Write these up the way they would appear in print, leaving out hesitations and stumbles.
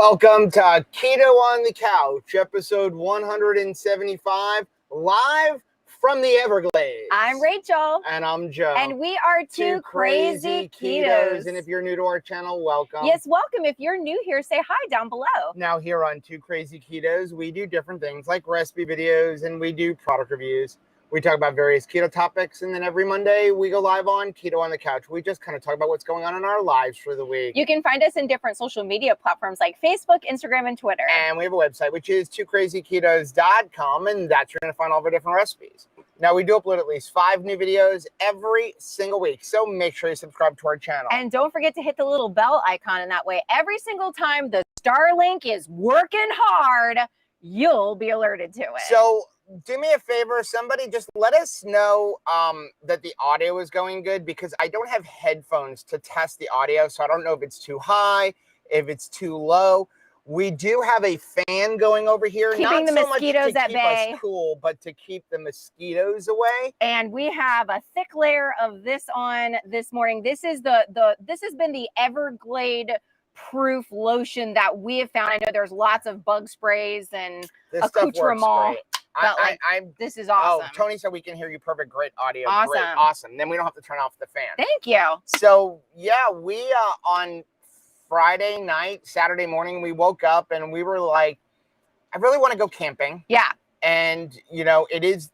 Welcome to Keto on the Couch, episode 175, live from the Everglades. I'm Rachel. And I'm Joe. And we are two crazy ketos. And if you're new to our channel, welcome. Yes, welcome. If you're new here, say hi down below. Now here on Two Crazy Ketos, we do different things like recipe videos and we do product reviews. We talk about various keto topics, and then every Monday we go live on Keto on the Couch. We just kind of talk about what's going on in our lives for the week. You can find us in different social media platforms like Facebook, Instagram, and Twitter. And we have a website, which is twocrazyketos.com, and that's where you're going to find all of our different recipes. Now, we do upload at least 5 new videos every single week, so make sure you subscribe to our channel. And don't forget to hit the little bell icon, and that way every single time the Starlink is working hard, you'll be alerted to it. So do me a favor, somebody just let us know that the audio is going good, because I don't have headphones to test the audio, so I don't know if it's too high, if it's too low. We do have a fan going over here, keeping the mosquitoes at bay. Not so much to keep us cool, but to keep the mosquitoes away. And we have a thick layer of this on this morning. This is this has been the Everglade proof lotion that we have found. I know there's lots of bug sprays and accoutrement. But this is awesome. Oh, Tony said we can hear you perfect. Great audio. Awesome. Great. Awesome. Then we don't have to turn off the fan. Thank you. So yeah, we on Friday night, Saturday morning, we woke up and we were like, I really want to go camping. Yeah. And you know, it's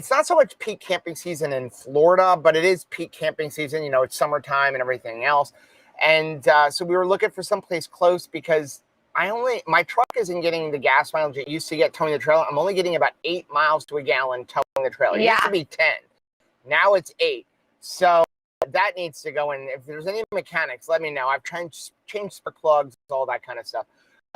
not so much peak camping season in Florida, but it is peak camping season. You know, it's summertime and everything else. And so we were looking for someplace close, because my truck isn't getting the gas mileage it used to get towing the trailer. I'm only getting about 8 miles to a gallon towing the trailer. It used to be 10. Now it's 8. So that needs to go in. If there's any mechanics, let me know. I've changed spark plugs, all that kind of stuff.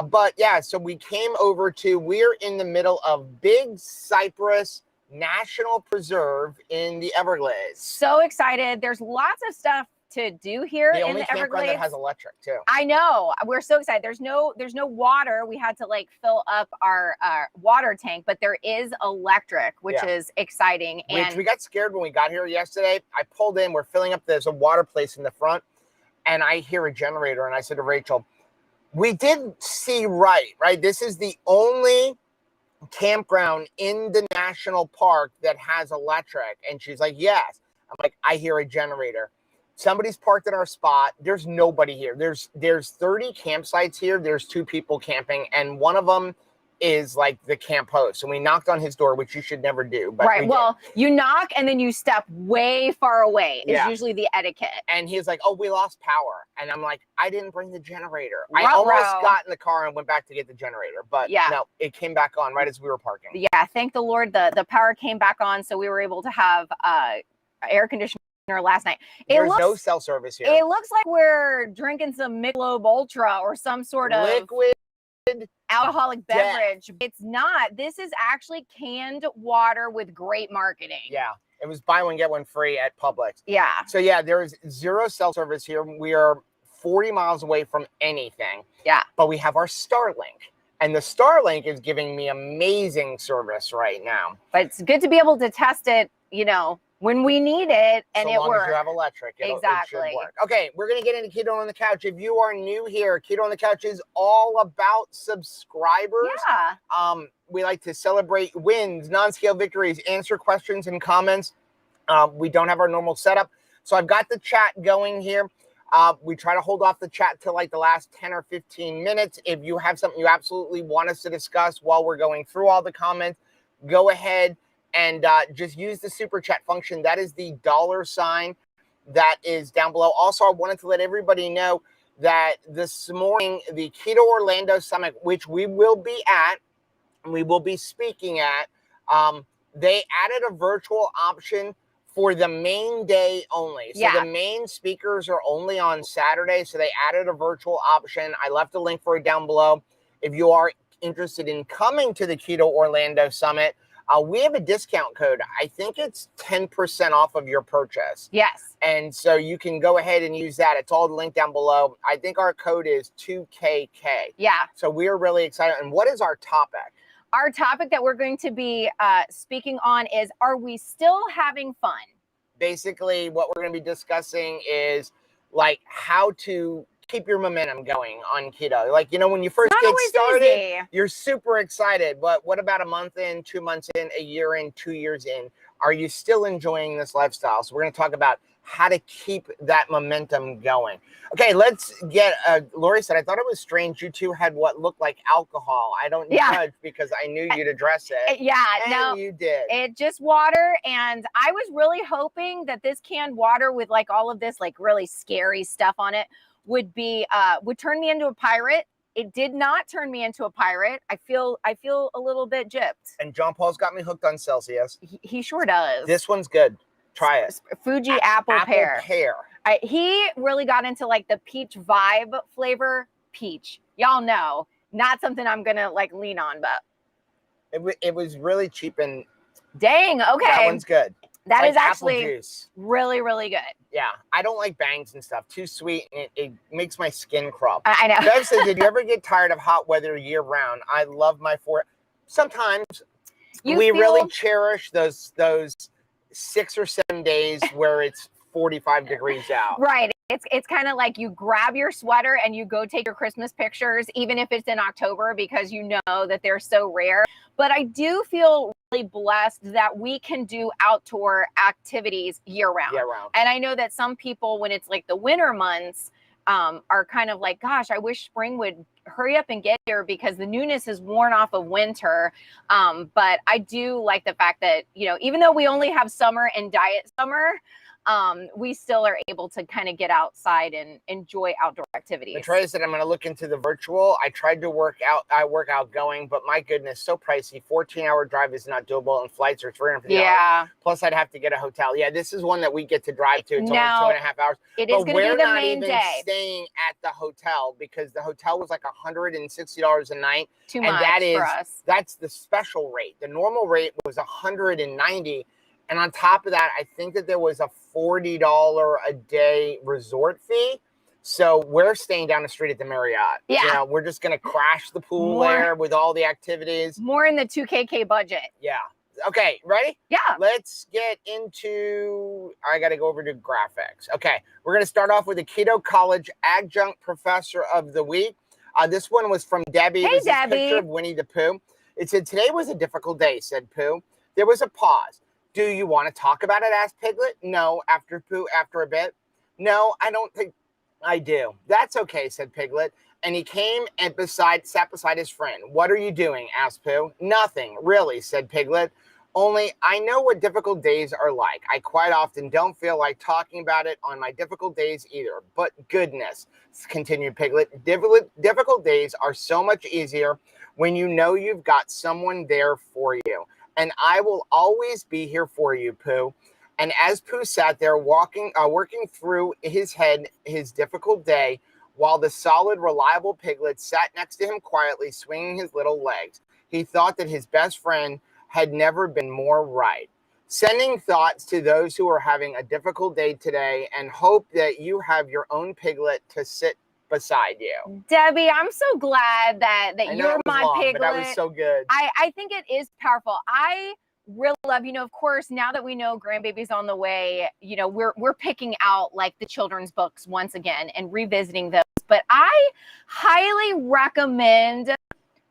But yeah, so we came over we're in the middle of Big Cypress National Preserve in the Everglades. So excited. There's lots of stuff to do here in the Everglades. The only campground that has electric too. I know. We're so excited. There's no water. We had to like fill up our water tank, but there is electric, which is exciting. Which we got scared when we got here yesterday. I pulled in, we're filling up, there's a water place in the front, and I hear a generator, and I said to Rachel, we did see right? This is the only campground in the national park that has electric. And she's like, yes. I'm like, I hear a generator. Somebody's parked in our spot. There's nobody here. There's 30 campsites here. There's 2 people camping, and one of them is like the camp host. And we knocked on his door, which you should never do. But right. Well, you knock and then you step way far away is usually the etiquette. And he's like, oh, we lost power. And I'm like, I didn't bring the generator. I almost got in the car and went back to get the generator. But no, it came back on right as we were parking. Yeah, thank the Lord. The power came back on, so we were able to have air conditioning last night. There's no cell service here. It looks like we're drinking some Michelob Ultra or some sort of liquid alcoholic beverage. It's not. This is actually canned water with great marketing. Yeah. It was buy one, get one free at Publix. Yeah. So yeah, there is 0 cell service here. We are 40 miles away from anything. Yeah. But we have our Starlink. And the Starlink is giving me amazing service right now. But it's good to be able to test it, you know, when we need it, and it works. So long as you have electric, it should work. Okay, we're going to get into Keto on the Couch. If you are new here, Keto on the Couch is all about subscribers. Yeah. We like to celebrate wins, non-scale victories, answer questions and comments. We don't have our normal setup. So I've got the chat going here. We try to hold off the chat till like the last 10 or 15 minutes. If you have something you absolutely want us to discuss while we're going through all the comments, go ahead and just use the super chat function. That is the $sign that is down below. Also, I wanted to let everybody know that this morning, the Keto Orlando Summit, which we will be at, and we will be speaking at, they added a virtual option for the main day only. So the main speakers are only on Saturday. So they added a virtual option. I left a link for it down below. If you are interested in coming to the Keto Orlando Summit, we have a discount code. I think it's 10% off of your purchase. Yes. And so you can go ahead and use that. It's all linked down below. I think our code is 2KK. Yeah. So we are really excited. And what is our topic? Our topic that we're going to be speaking on is, are we still having fun? Basically, what we're going to be discussing is like how to keep your momentum going on keto? Like, when you first not get always started, easy. you're super excited. But what about a month in, 2 months in, a year in, 2 years in? Are you still enjoying this lifestyle? So we're going to talk about how to keep that momentum going. Okay, let's get, Lori said, I thought it was strange you two had what looked like alcohol. I don't judge because I knew you'd address it. Yeah, and no, you did. It just water. And I was really hoping that this canned water with like all of this like really scary stuff on it would turn me into a pirate. It did not turn me into a pirate. I feel a little bit gypped. And John Paul's got me hooked on Celsius. He sure does. This one's good. Try it. Fuji apple pear. He really got into like the peach vibe flavor. Peach, y'all know, not something I'm gonna like lean on, but it was really cheap. And dang, okay, that one's good. That like is actually juice. Really, really good. Yeah, I don't like bangs and stuff. Too sweet, and it makes my skin crawl. I know. Bev says, did you ever get tired of hot weather year round? I love my sometimes we really cherish those 6 or 7 days where it's 45 degrees out. Right. It's kind of like you grab your sweater and you go take your Christmas pictures, even if it's in October, because you know that they're so rare. But I do feel really blessed that we can do outdoor activities year round. And I know that some people, when it's like the winter months, are kind of like, gosh, I wish spring would hurry up and get here because the newness is worn off of winter. But I do like the fact that, even though we only have summer and diet summer, we still are able to kind of get outside and enjoy outdoor activities. Matraya said, I'm going to look into the virtual. I tried to work out going, but my goodness, so pricey. 14-hour drive is not doable, and flights are $350. Plus, I'd have to get a hotel. Yeah, this is one that we get to drive to. It's only 2.5 hours. It is going to be the main day. We're not even staying at the hotel because the hotel was like $160 a night. Too much for us. That's the special rate. The normal rate was $190. And on top of that, I think that there was a $40 a day resort fee. So we're staying down the street at the Marriott. Yeah. We're just going to crash the pool there with all the activities. More in the $2K budget. Yeah. Okay, ready? Yeah. Let's get into, I got to go over to graphics. Okay, we're going to start off with the Keto College Adjunct Professor of the Week. This one was from Debbie. Hey, this Debbie. Is a picture of Winnie the Pooh. It said, today was a difficult day, said Pooh. There was a pause. Do you want to talk about it? Asked Piglet. No, after Pooh, after a bit. No, I don't think I do. That's okay, said Piglet. And he came and sat beside his friend. What are you doing? Asked Pooh. Nothing, really, said Piglet. Only I know what difficult days are like. I quite often don't feel like talking about it on my difficult days either. But goodness, continued Piglet, difficult days are so much easier when you know you've got someone there for you. And I will always be here for you, Pooh. And as Pooh sat there working through his head his difficult day, while the solid, reliable Piglet sat next to him quietly, swinging his little legs, he thought that his best friend had never been more right. Sending thoughts to those who are having a difficult day today, and hope that you have your own Piglet to sit beside you. Debbie, I'm so glad that you're my Piglet. But that was so good. I think it is powerful. I really love, of course, now that we know grandbaby's on the way, we're picking out like the children's books once again and revisiting those. But I highly recommend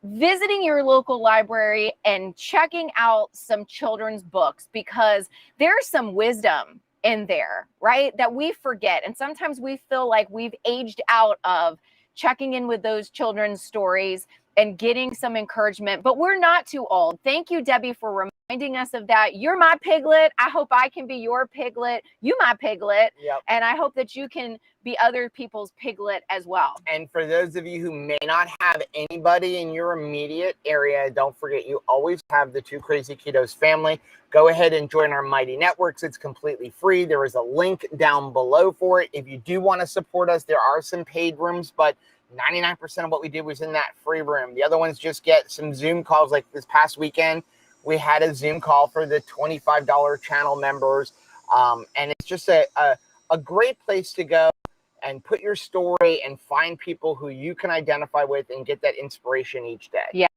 visiting your local library and checking out some children's books, because there's some wisdom in there, right, that we forget. And sometimes we feel like we've aged out of checking in with those children's stories and getting some encouragement, but we're not too old. Thank you, Debbie, for reminding us of that. You're my Piglet. I hope I can be your Piglet. You my Piglet. Yep. And I hope that you can be other people's Piglet as well. And for those of you who may not have anybody in your immediate area, don't forget you always have the Two Crazy Ketos family. Go ahead and join our Mighty Networks. It's completely free. There is a link down below for it. If you do want to support us, there are some paid rooms, but 99% of what we did was in that free room. The other ones just get some Zoom calls. Like this past weekend, we had a Zoom call for the $25 channel members. And it's just a great place to go and put your story and find people who you can identify with and get that inspiration each day. Yeah.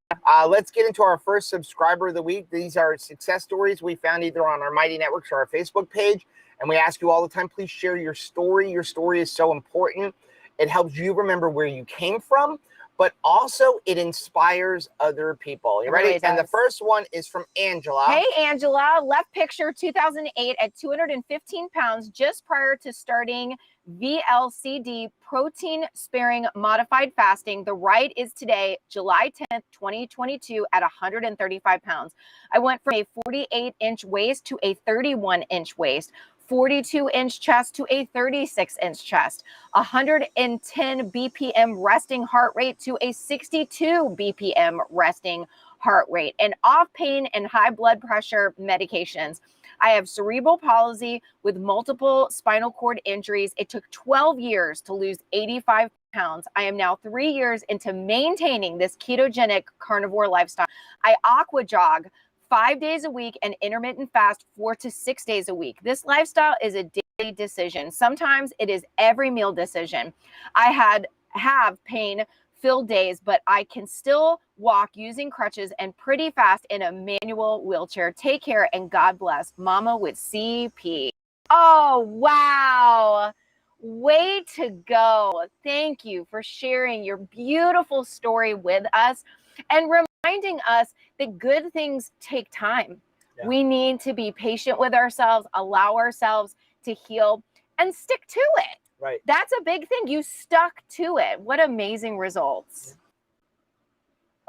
Let's get into our first subscriber of the week. These are success stories we found either on our Mighty Networks or our Facebook page. And we ask you all the time, please share your story. Your story is so important. It helps you remember where you came from, but also it inspires other people. You ready? Really And the does. first one is from Angela. Hey, Angela. Left picture 2008 at 215 pounds just prior to starting VLCD, protein sparing modified fasting. The right is today, July 10th, 2022 at 135 pounds. I went from a 48-inch waist to a 31-inch waist. 42-inch chest to a 36-inch chest, 110 BPM resting heart rate to a 62 BPM resting heart rate, and off pain and high blood pressure medications. I have cerebral palsy with multiple spinal cord injuries. It took 12 years to lose 85 pounds. I am now 3 years into maintaining this ketogenic carnivore lifestyle. I aqua jog 5 days a week and intermittent fast 4 to 6 days a week. This lifestyle is a daily decision. Sometimes it is every meal decision. I have pain-filled days, but I can still walk using crutches and pretty fast in a manual wheelchair. Take care and God bless. Mama with CP. Oh, wow. Way to go. Thank you for sharing your beautiful story with us and reminding us that good things take time. Yeah. We need to be patient with ourselves, allow ourselves to heal, and stick to it. Right. That's a big thing. You stuck to it. What amazing results.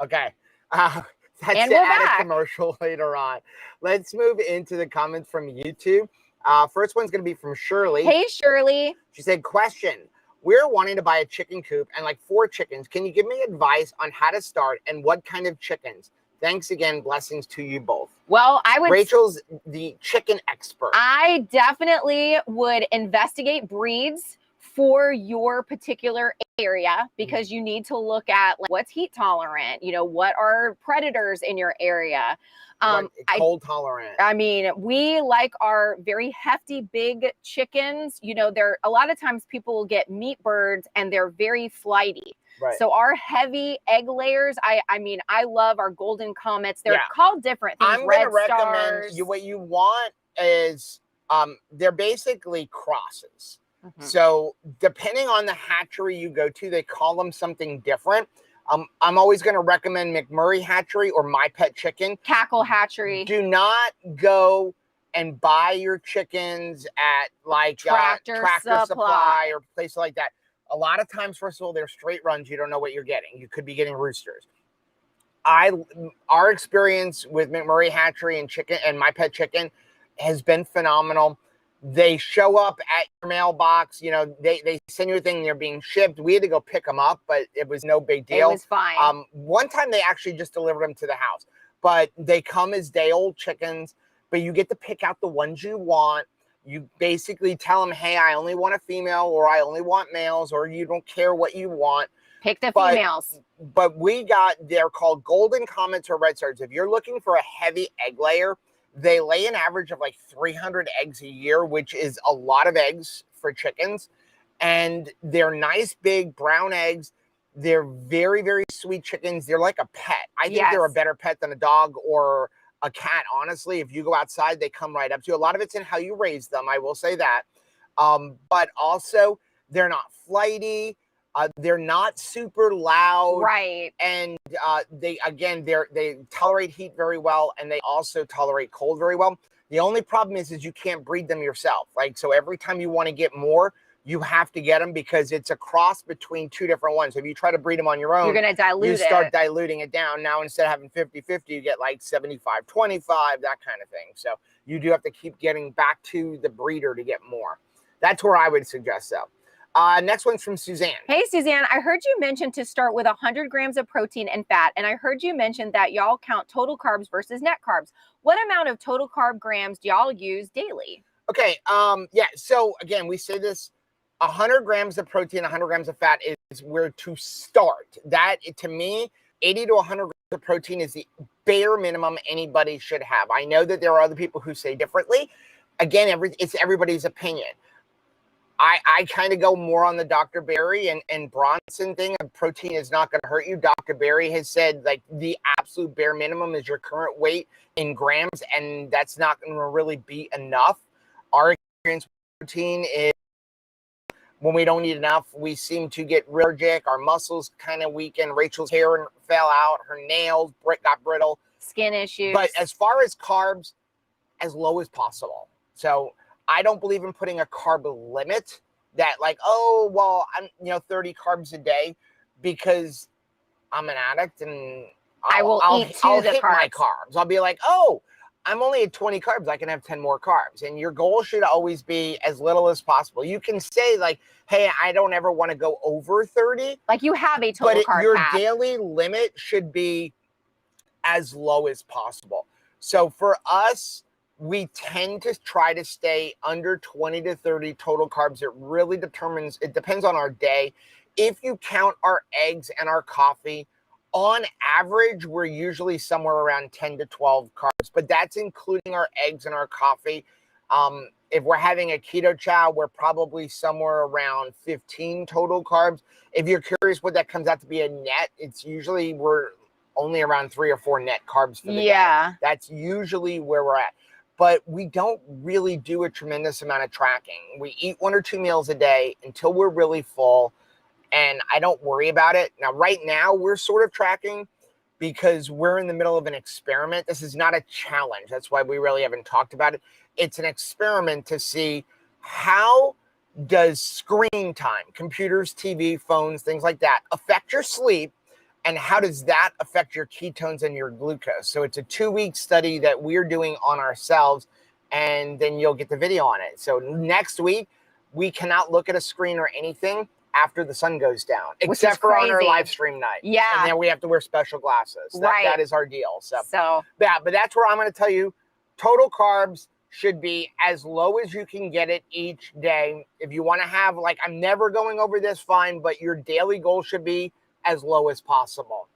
Okay. That's and the we're added back. Commercial later on. Let's move into the comments from YouTube. First one's going to be from Shirley. Hey, Shirley. She said, question. We're wanting to buy a chicken coop and like 4 chickens. Can you give me advice on how to start and what kind of chickens? Thanks again. Blessings to you both. Well, Rachel's the chicken expert. I definitely would investigate breeds for your particular area because you need to look at like, what's heat tolerant, what are predators in your area. Cold tolerant. I mean, we like our very hefty, big chickens. They're a lot of times people will get meat birds and they're very flighty. Right. So our heavy egg layers, I love our golden comets. They're called different things. I'm going to recommend you. What you want is they're basically crosses. Mm-hmm. So depending on the hatchery you go to, they call them something different. I'm always going to recommend McMurray Hatchery or My Pet Chicken. Cackle Hatchery. Do not go and buy your chickens at like Tractor Supply or places like that. A lot of times, first of all, they're straight runs. You don't know what you're getting. You could be getting roosters. Our experience with McMurray Hatchery and chicken and My Pet Chicken has been phenomenal. They show up at your mailbox. They send you a thing. They're being shipped. We had to go pick them up, but it was no big deal. It was fine. One time they actually just delivered them to the house, but they come as day-old chickens. But you get to pick out the ones you want. You basically tell them, hey, I only want a female, or I only want males, or you don't care what you want. Pick the females. But they're called golden comets or red stars. If you're looking for a heavy egg layer, they lay an average of like 300 eggs a year, which is a lot of eggs for chickens. And they're nice, big brown eggs. They're very, very sweet chickens. They're like a pet. I think they're a better pet than a dog or a cat, honestly. If you go outside, they come right up to you. A lot of it's in how you raise them, I will say that. But also, they're not flighty. They're not super loud. Right. And they tolerate heat very well, and they also tolerate cold very well. The only problem is you can't breed them yourself. So every time you want to get more, you have to get them because it's a cross between 2 different ones. If you try to breed them on your own, you're going to dilute you start diluting it down. Now, instead of having 50-50, you get like 75-25, that kind of thing. So you do have to keep getting back to the breeder to get more. That's where I would suggest so. Next one's from Suzanne. Hey, Suzanne, I heard you mention to start with 100 grams of protein and fat, and I heard you mention that y'all count total carbs versus net carbs. What amount of total carb grams do y'all use daily? Okay, so again, we say this, 100 grams of protein, 100 grams of fat is where to start. That, to me, 80 to 100 grams of protein is the bare minimum anybody should have. I know that there are other people who say differently. Again, it's everybody's opinion. I kind of go more on the Dr. Berry and Bronson thing. Protein is not going to hurt you. Dr. Berry has said like the absolute bare minimum is your current weight in grams, and that's not going to really be enough. Our experience with protein is when we don't eat enough, we seem to get allergic. Our muscles kind of weaken. Rachel's hair fell out. Her nails got brittle. Skin issues. But as far as carbs, as low as possible. So I don't believe in putting a carb limit that like, oh, well, I'm, 30 carbs a day because I'm an addict and I'll hit my carbs. I'll be like, oh, I'm only at 20 carbs. I can have 10 more carbs. And your goal should always be as little as possible. You can say like, hey, I don't ever want to go over 30. Like you have a total carb your cap. daily limit should be as low as possible. So for us, we tend to try to stay under 20 to 30 total carbs. It depends on our day. If you count our eggs and our coffee, on average, we're usually somewhere around 10 to 12 carbs, but that's including our eggs and our coffee. If we're having a keto chow, we're probably somewhere around 15 total carbs. If you're curious what that comes out to be a net, it's usually we're only around 3 or 4 net carbs for the day. That's usually where we're at. But we don't really do a tremendous amount of tracking. We eat 1 or 2 meals a day until we're really full. And I don't worry about it. Now, right now, we're sort of tracking because we're in the middle of an experiment. This is not a challenge. That's why we really haven't talked about it. It's an experiment to see how does screen time, computers, TV, phones, things like that, affect your sleep, and how does that affect your ketones and your glucose? So it's a 2-week study that we're doing on ourselves, and then you'll get the video on it. So next week, we cannot look at a screen or anything after the sun goes down, except for on our live stream night. Yeah. And then we have to wear special glasses. That is our deal. So yeah, but that's where I'm going to tell you, total carbs should be as low as you can get it each day. If you want to have, like, I'm never going over this, fine, but your daily goal should be as low as possible.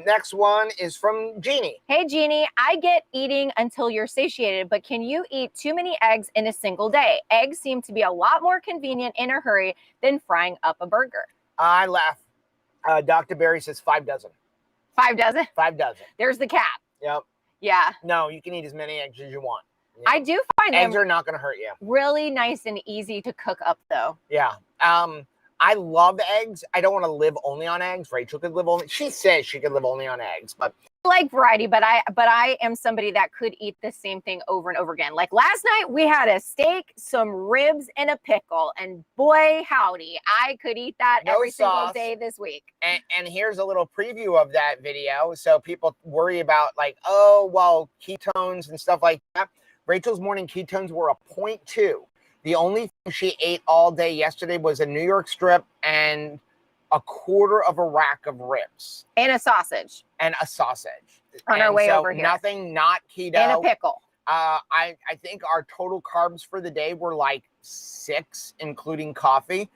Next one is from Jeannie. Hey, Jeannie, I get eating until you're satiated, but can you eat too many eggs in a single day? Eggs seem to be a lot more convenient in a hurry than frying up a burger. I laugh. Dr. Barry says 5 dozen. 5 dozen? 5 dozen. There's the cap. Yep. Yeah. No, you can eat as many eggs as you want. Yeah. I do find eggs are not going to hurt you. Really nice and easy to cook up, though. Yeah. I love eggs. I don't want to live only on eggs. Rachel could live only. She says she could live only on eggs, but I like variety. But I am somebody that could eat the same thing over and over again. Like last night, we had a steak, some ribs, and a pickle, and boy, howdy, I could eat that every single day this week. And here's a little preview of that video. So people worry about like, oh, well, ketones and stuff like that. Rachel's morning ketones were a 0.2. The only thing she ate all day yesterday was a New York strip and a quarter of a rack of ribs. And a sausage. On our way over here. Nothing not keto. And a pickle. I think our total carbs for the day were like 6, including coffee.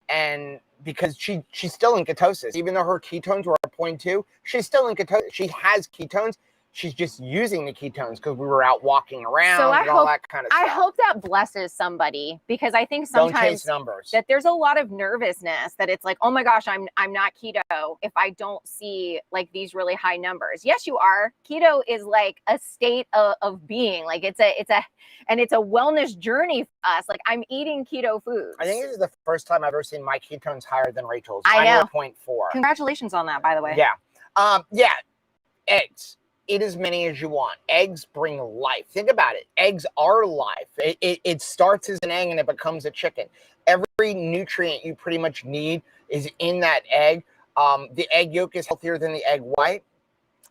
And because she's still in ketosis, even though her ketones were a 0.2, she's still in ketosis. She has ketones. She's just using the ketones because we were out walking around and all that kind of stuff. I hope that blesses somebody, because I think sometimes don't chase numbers. That there's a lot of nervousness that it's like, oh my gosh, I'm not keto if I don't see like these really high numbers. Yes, you are. Keto is like a state of being. Like it's a wellness journey for us. Like I'm eating keto foods. I think this is the first time I've ever seen my ketones higher than Rachel's. I know. 0.4. Congratulations on that, by the way. Yeah. Yeah. Eggs. Eat as many as you want. Eggs bring life. Think about it. Eggs are life. It starts as an egg and it becomes a chicken. Every nutrient you pretty much need is in that egg. The egg yolk is healthier than the egg white.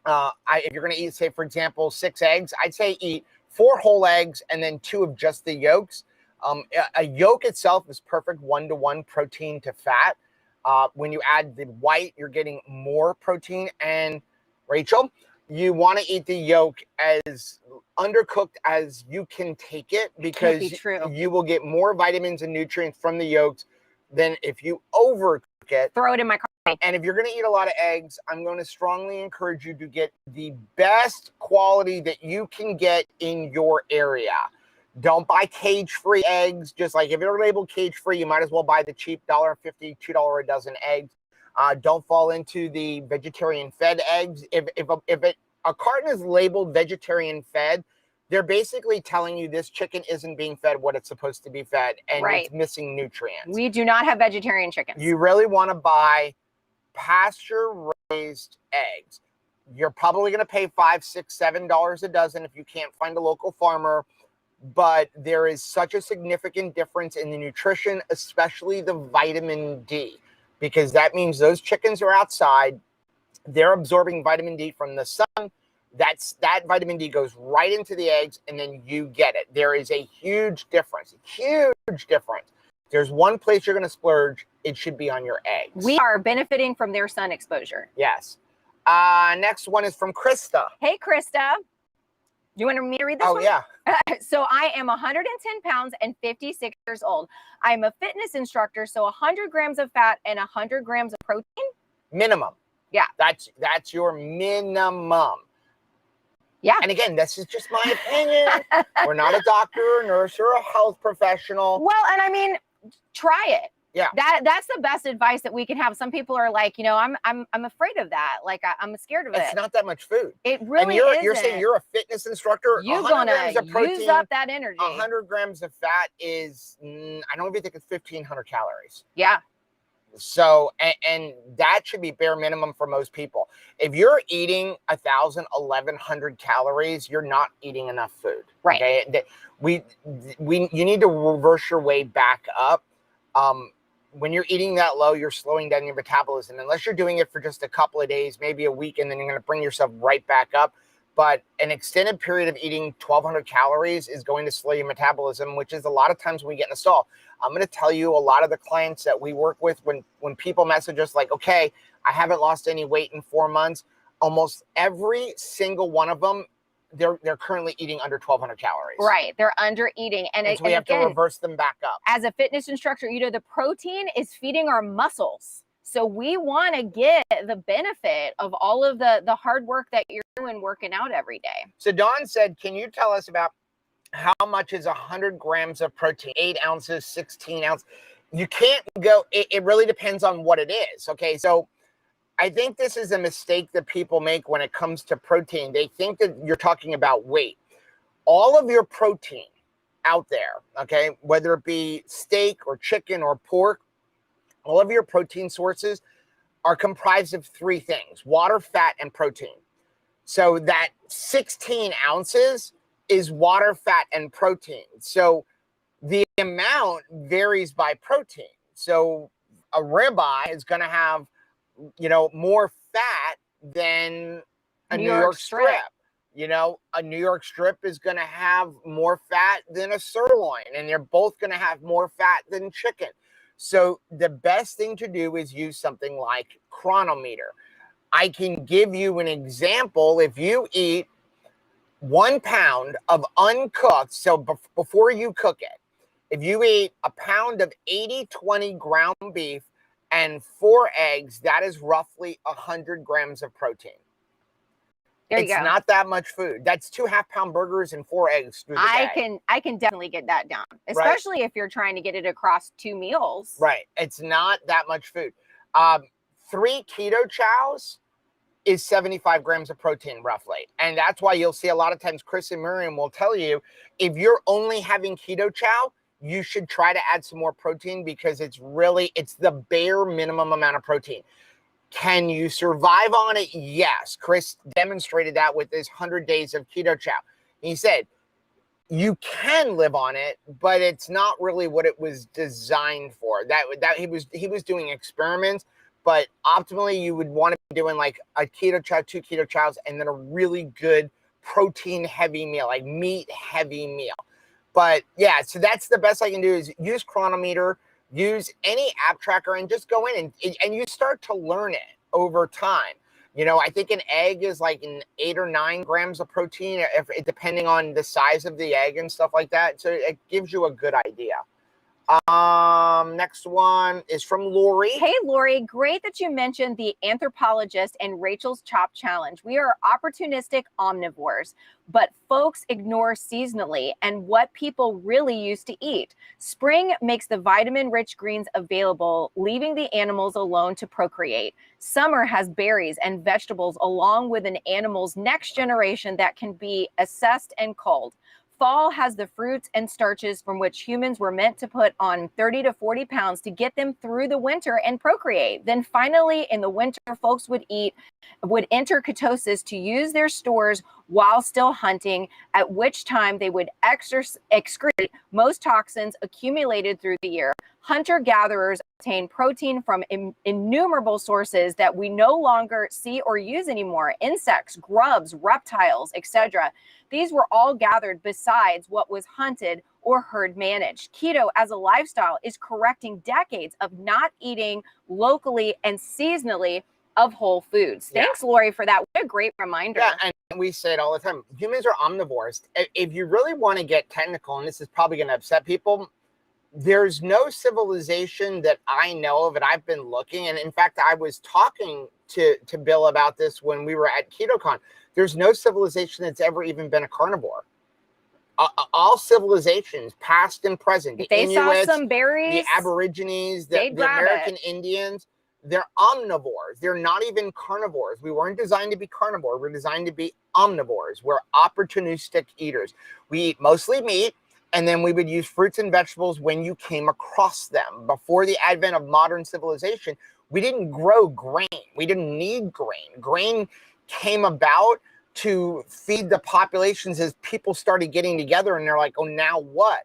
If you're going to eat, say, for example, 6 eggs, I'd say eat 4 whole eggs and then 2 of just the yolks. A yolk itself is perfect 1-to-1 protein to fat. When you add the white, you're getting more protein. And Rachel, you want to eat the yolk as undercooked as you can take it, because you will get more vitamins and nutrients from the yolks than if you overcook it. Throw it in my coffee. And if you're going to eat a lot of eggs, I'm going to strongly encourage you to get the best quality that you can get in your area. Don't buy cage-free eggs. Just like if you're labeled cage-free, you might as well buy the cheap $1.50, $2 a dozen eggs. Don't fall into the vegetarian fed eggs. If a carton is labeled vegetarian fed, they're basically telling you this chicken isn't being fed what it's supposed to be fed, and Right. it's missing nutrients. We do not have vegetarian chickens. You really want to buy pasture-raised eggs. You're probably going to pay $5, $6, $7 a dozen if you can't find a local farmer, but there is such a significant difference in the nutrition, especially the vitamin D, because that means those chickens are outside. They're absorbing vitamin D from the sun. That vitamin D goes right into the eggs, and then you get it. There is a huge difference, huge difference. There's one place you're going to splurge. It should be on your eggs. We are benefiting from their sun exposure. Yes. Next one is from Krista. Hey, Krista. Do you want me to read this one? Oh, yeah. So I am 110 pounds and 56 years old. I'm a fitness instructor, so 100 grams of fat and 100 grams of protein? Minimum. Yeah. That's your minimum. Yeah. And again, this is just my opinion. We're not a doctor or nurse or a health professional. Well, and I mean, try it. Yeah. That's the best advice that we can have. Some people are like, I'm afraid of that. Like I'm scared of it. It's not that much food. It really and isn't. you're saying you're a fitness instructor. You're 100 gonna grams of protein, use up that energy. 100 grams of fat is, I don't even think it's 1,500 calories. Yeah. So, and that should be bare minimum for most people. If you're eating 1,000, 1,100 calories, you're not eating enough food. Right. Okay. You need to reverse your way back up. When you're eating that low, you're slowing down your metabolism. Unless you're doing it for just a couple of days, maybe a week, and then you're going to bring yourself right back up. But an extended period of eating 1,200 calories is going to slow your metabolism, which is a lot of times when we get in a stall. I'm going to tell you, a lot of the clients that we work with, when people message us like, okay, I haven't lost any weight in 4 months, almost every single one of them, they're currently eating under 1,200 calories. Right. They're under eating. And so we have to reverse them back up. As a fitness instructor, the protein is feeding our muscles. So we want to get the benefit of all of the hard work that you're doing working out every day. So Dawn said, can you tell us about how much is 100 grams of protein? 8 ounces, 16 ounces. You can't go, it really depends on what it is. Okay. So I think this is a mistake that people make when it comes to protein. They think that you're talking about weight. All of your protein out there, okay, whether it be steak or chicken or pork, all of your protein sources are comprised of 3 things: water, fat, and protein. So that 16 ounces is water, fat, and protein. So the amount varies by protein. So a ribeye is going to have, more fat than a New York strip. A New York strip is going to have more fat than a sirloin, and they're both going to have more fat than chicken. So the best thing to do is use something like Chronometer. I can give you an example. If you eat 1 pound of uncooked, so before you cook it, if you eat a pound of 80/20 ground beef and 4 eggs, that is roughly 100 grams of protein. There you go. It's not that much food. That's 2 half-pound burgers and 4 eggs through the day. I can definitely get that down, especially if you're trying to get it across 2 meals. Right. It's not that much food. 3 keto chows is 75 grams of protein roughly. And that's why you'll see a lot of times Chris and Miriam will tell you, if you're only having keto chow, you should try to add some more protein, because it's the bare minimum amount of protein. Can you survive on it? Yes. Chris demonstrated that with his 100 days of keto chow. He said, you can live on it, but it's not really what it was designed for. That he was doing experiments, but optimally you would want to be doing like a keto chow, 2 keto chows, and then a really good protein heavy meal, like meat heavy meal. But yeah, so that's the best I can do is use Chronometer, use any app tracker, and just go in and you start to learn it over time. I think an egg is like 8 or 9 grams of protein, depending on the size of the egg and stuff like that. So it gives you a good idea. Next one is from Lori. Hey, Lori, great that you mentioned the anthropologist and Rachel's Chop Challenge. We are opportunistic omnivores, but folks ignore seasonally and what people really used to eat. Spring makes the vitamin-rich greens available, leaving the animals alone to procreate. Summer has berries and vegetables along with an animal's next generation that can be assessed and culled. Fall has the fruits and starches from which humans were meant to put on 30 to 40 pounds to get them through the winter and procreate. Then finally, in the winter, folks would enter ketosis to use their stores while still hunting, at which time they would excrete most toxins accumulated through the year. Hunter-gatherers obtain protein from innumerable sources that we no longer see or use anymore: insects, grubs, reptiles, etc. These were all gathered besides what was hunted or herd managed. Keto as a lifestyle is correcting decades of not eating locally and seasonally of whole foods. Thanks, Lori, for that. What a great reminder. Yeah, and we say it all the time. Humans are omnivores. If you really want to get technical, and this is probably going to upset people, there's no civilization that I know of, and I've been looking, and in fact, I was talking to Bill about this when we were at KetoCon. There's no civilization that's ever even been a carnivore. All civilizations, past and present, the they Inuits, saw some berries, the Aborigines, the American Indians, they're omnivores. They're not even carnivores. We weren't designed to be carnivore. We're designed to be omnivores. We're opportunistic eaters. We eat mostly meat, and then we would use fruits and vegetables when you came across them. Before the advent of modern civilization, we didn't grow grain. We didn't need grain. Grain came about to feed the populations as people started getting together, and they're like, oh, now what?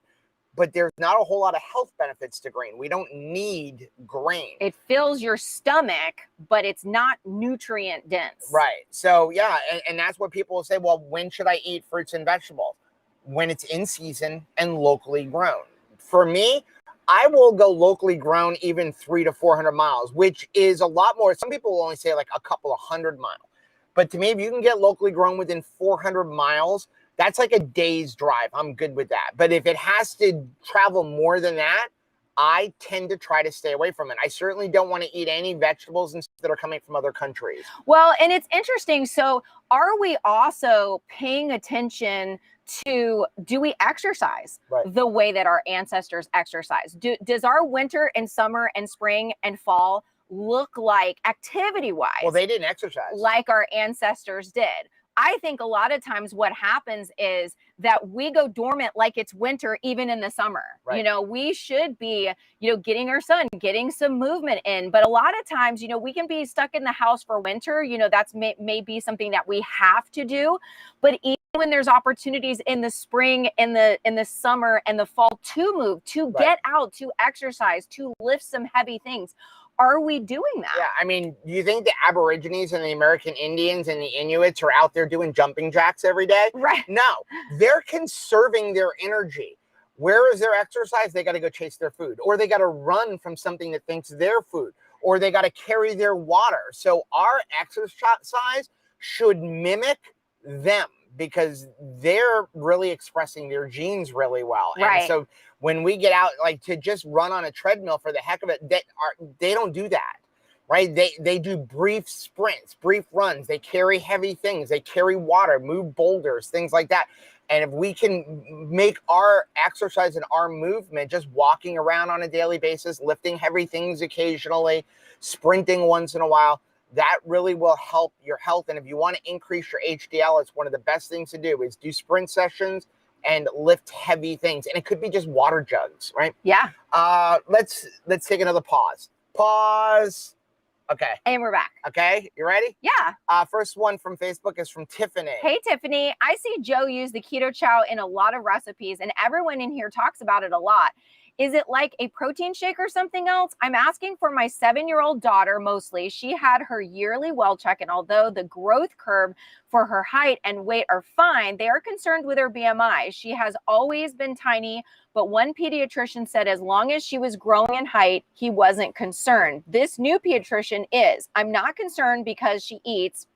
But there's not a whole lot of health benefits to grain. We don't need grain. It fills your stomach, but it's not nutrient dense. Right. So, yeah, and that's what people will say, well, when should I eat fruits and vegetables? When it's in season and locally grown. For me, I will go locally grown even 300 to 400 miles, which is a lot more. Some people will only say like a couple of 100 miles. But to me, if you can get locally grown within 400 miles, that's like a day's drive. I'm good with that. But if it has to travel more than that, I tend to try to stay away from it. I certainly don't want to eat any vegetables that are coming from other countries. Well, and it's interesting. So are we also paying attention to, do we exercise the way that our ancestors exercise? Does our winter and summer and spring and fall look like, activity-wise, well, they didn't exercise like our ancestors did? I think a lot of times what happens is that we go dormant like it's winter, even in the summer. Right. You know, we should be, getting our sun, getting some movement in. But a lot of times, we can be stuck in the house for winter. That's may be something that we have to do. But even when there's opportunities in the spring, in the summer and the fall to move, to get out, to exercise, to lift some heavy things, are we doing that? Yeah, I mean, do you think the Aborigines and the American Indians and the Inuits are out there doing jumping jacks every day? Right. No, they're conserving their energy. Where is their exercise? They got to go chase their food, or they got to run from something that thinks their food, or they got to carry their water. So our exercise should mimic them, because they're really expressing their genes really well. Right. And so when we get out, like, to just run on a treadmill for the heck of it, they don't do that, right? They do brief sprints, brief runs. They carry heavy things. They carry water, move boulders, things like that. And if we can make our exercise and our movement just walking around on a daily basis, lifting heavy things occasionally, sprinting once in a while, that really will help your health. And if you want to increase your HDL, it's one of the best things to do is do sprint sessions and lift heavy things. And it could be just water jugs, right? Yeah. Let's take another pause. Pause. Okay. And we're back. Okay. You ready? Yeah. First one from Facebook is from Tiffany. Hey, Tiffany. I see Joe use the keto chow in a lot of recipes, and everyone in here talks about it a lot. Is it like a protein shake or something else? I'm asking for my 7-year-old daughter mostly. She had her yearly well check, and although the growth curve for her height and weight are fine, they are concerned with her BMI. She has always been tiny, but one pediatrician said as long as she was growing in height, he wasn't concerned. This new pediatrician is. I'm not concerned because she eats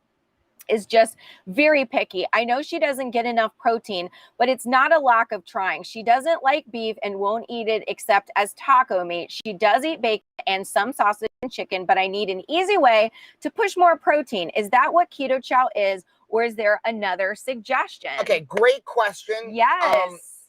is just very picky. I know she doesn't get enough protein, but it's not a lack of trying. She doesn't like beef and won't eat it except as taco meat. She does eat bacon and some sausage and chicken, but I need an easy way to push more protein. Is that what keto chow is, or is there another suggestion? Okay, great question. Yes.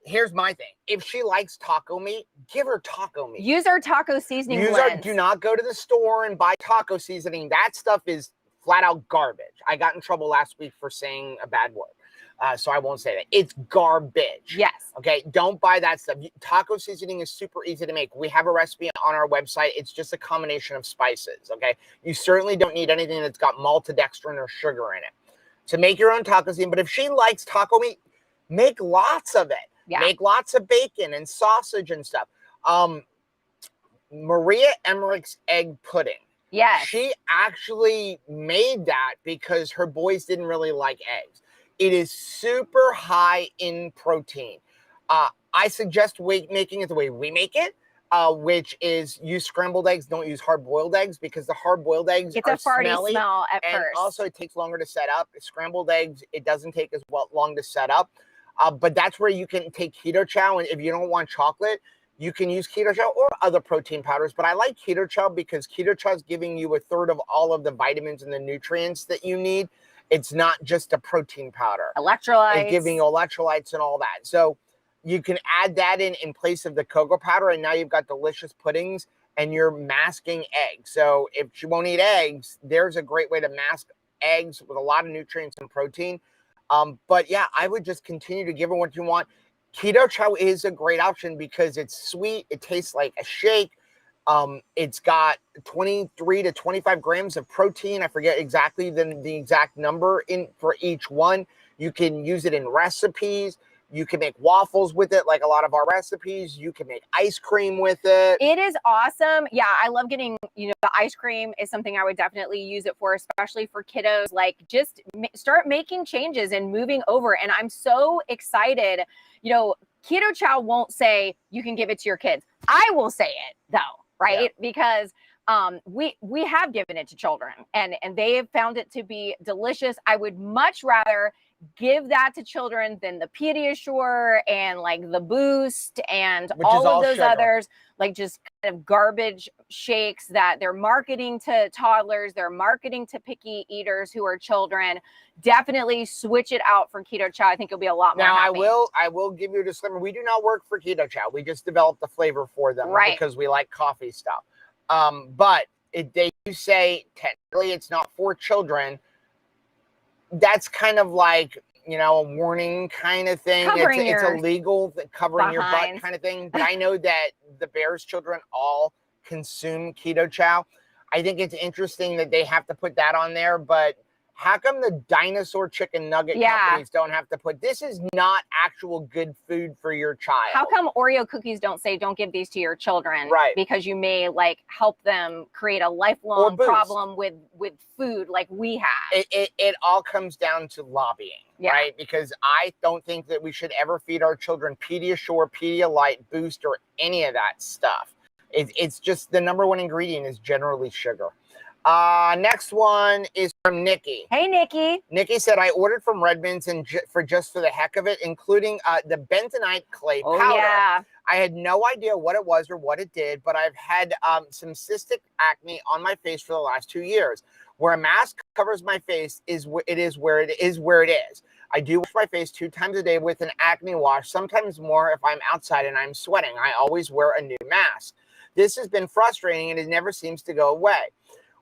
Here's my thing. If she likes taco meat, give her taco meat. Use our taco seasoning blends. Do not go to the store and buy taco seasoning. That stuff is flat out garbage. I got in trouble last week for saying a bad word. So I won't say that. It's garbage. Yes. Okay. Don't buy that stuff. Taco seasoning is super easy to make. We have a recipe on our website. It's just a combination of spices. Okay. You certainly don't need anything that's got maltodextrin or sugar in it to make your own taco seasoning. But if she likes taco meat, make lots of it. Yeah. Make lots of bacon and sausage and stuff. Maria Emmerich's egg pudding. Yes. She actually made that because her boys didn't really like eggs. It is super high in protein. I suggest making it the way we make it, which is use scrambled eggs. Don't use hard-boiled eggs because the hard-boiled eggs it's are a farty smelly, smell at and first. also it takes longer to set up. Scrambled eggs, it doesn't take as long to set up. But that's where you can take keto chow, and if you don't want chocolate, you can use keto chow or other protein powders. But I like keto chow because keto chow is giving you a third of all of the vitamins and the nutrients that you need. It's not just a protein powder. Electrolytes. It's giving you electrolytes and all that. So you can add that in place of the cocoa powder, and now you've got delicious puddings, and you're masking eggs. So if she won't eat eggs, there's a great way to mask eggs with a lot of nutrients and protein. But yeah, I would just continue to give her what you want. Keto chow is a great option because it's sweet. It tastes like a shake. It's got 23 to 25 grams of protein. I forget exactly the exact number for each one. You can use it in recipes. You can make waffles with it, like a lot of our recipes. You can make ice cream with it. It is awesome. Yeah, I love getting, the ice cream is something I would definitely use it for, especially for kiddos. Like, just start making changes and moving over. And I'm so excited. Keto chow won't say you can give it to your kids. I will say it though, right? Yeah. Because we have given it to children and they have found it to be delicious. I would much rather give that to children than the Pediasure and like the Boost and all of those others, like just kind of garbage shakes that they're marketing to toddlers, they're marketing to picky eaters who are children. Definitely switch it out for keto chow. I think you'll be a lot more happy. Now I will give you a disclaimer. We do not work for keto chow. We just developed the flavor for them because we like coffee stuff. But they do say technically it's not for children. That's kind of like, a warning kind of thing. It's illegal, covering your butt kind of thing. But I know that the Bears children all consume keto chow. I think it's interesting that they have to put that on there, but how come the dinosaur chicken nugget companies don't have to put, this is not actual good food for your child? How come Oreo cookies don't say don't give these to your children? Right. Because you may help them create a lifelong problem with food like we have. It all comes down to lobbying, right? Because I don't think that we should ever feed our children Pediasure, Pedialyte, Boost, or any of that stuff. It's just the number one ingredient is generally sugar. Next one is from Nikki. Hey, Nikki. Nikki said, I ordered from Redmond's and for the heck of it, including the bentonite clay powder. Yeah. I had no idea what it was or what it did, but I've had some cystic acne on my face for the last 2 years. Where a mask covers my face is where it is. I do wash my face 2 times a day with an acne wash, sometimes more if I'm outside and I'm sweating. I always wear a new mask. This has been frustrating and it never seems to go away.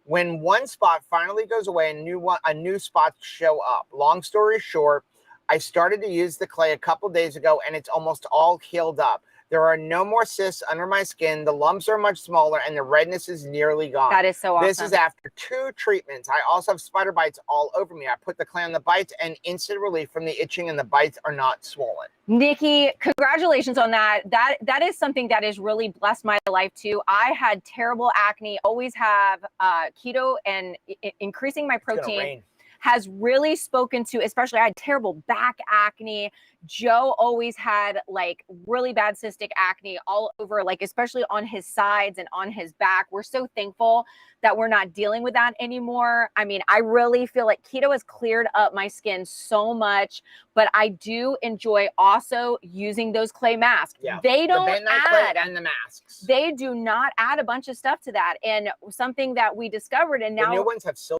When one spot finally goes away, a new spot show up. Long story short, I started to use the clay a couple days ago and it's almost all healed up. There are no more cysts under my skin. The lumps are much smaller and the redness is nearly gone. That is so awesome. This is after 2 treatments. I also have spider bites all over me. I put the clay on the bites and instant relief from the itching and the bites are not swollen. Nikki, congratulations on that. That is something that has really blessed my life too. I had terrible acne, always have keto and increasing my protein. has really spoken to, especially I had terrible back acne. Joe always had like really bad cystic acne all over, like especially on his sides and on his back. We're so thankful that we're not dealing with that anymore. I mean, I really feel like keto has cleared up my skin so much, but I do enjoy also using those clay masks. Yeah. They don't the add, and the masks. they do not add a bunch of stuff to that. And something that we discovered, and now the new ones have silver.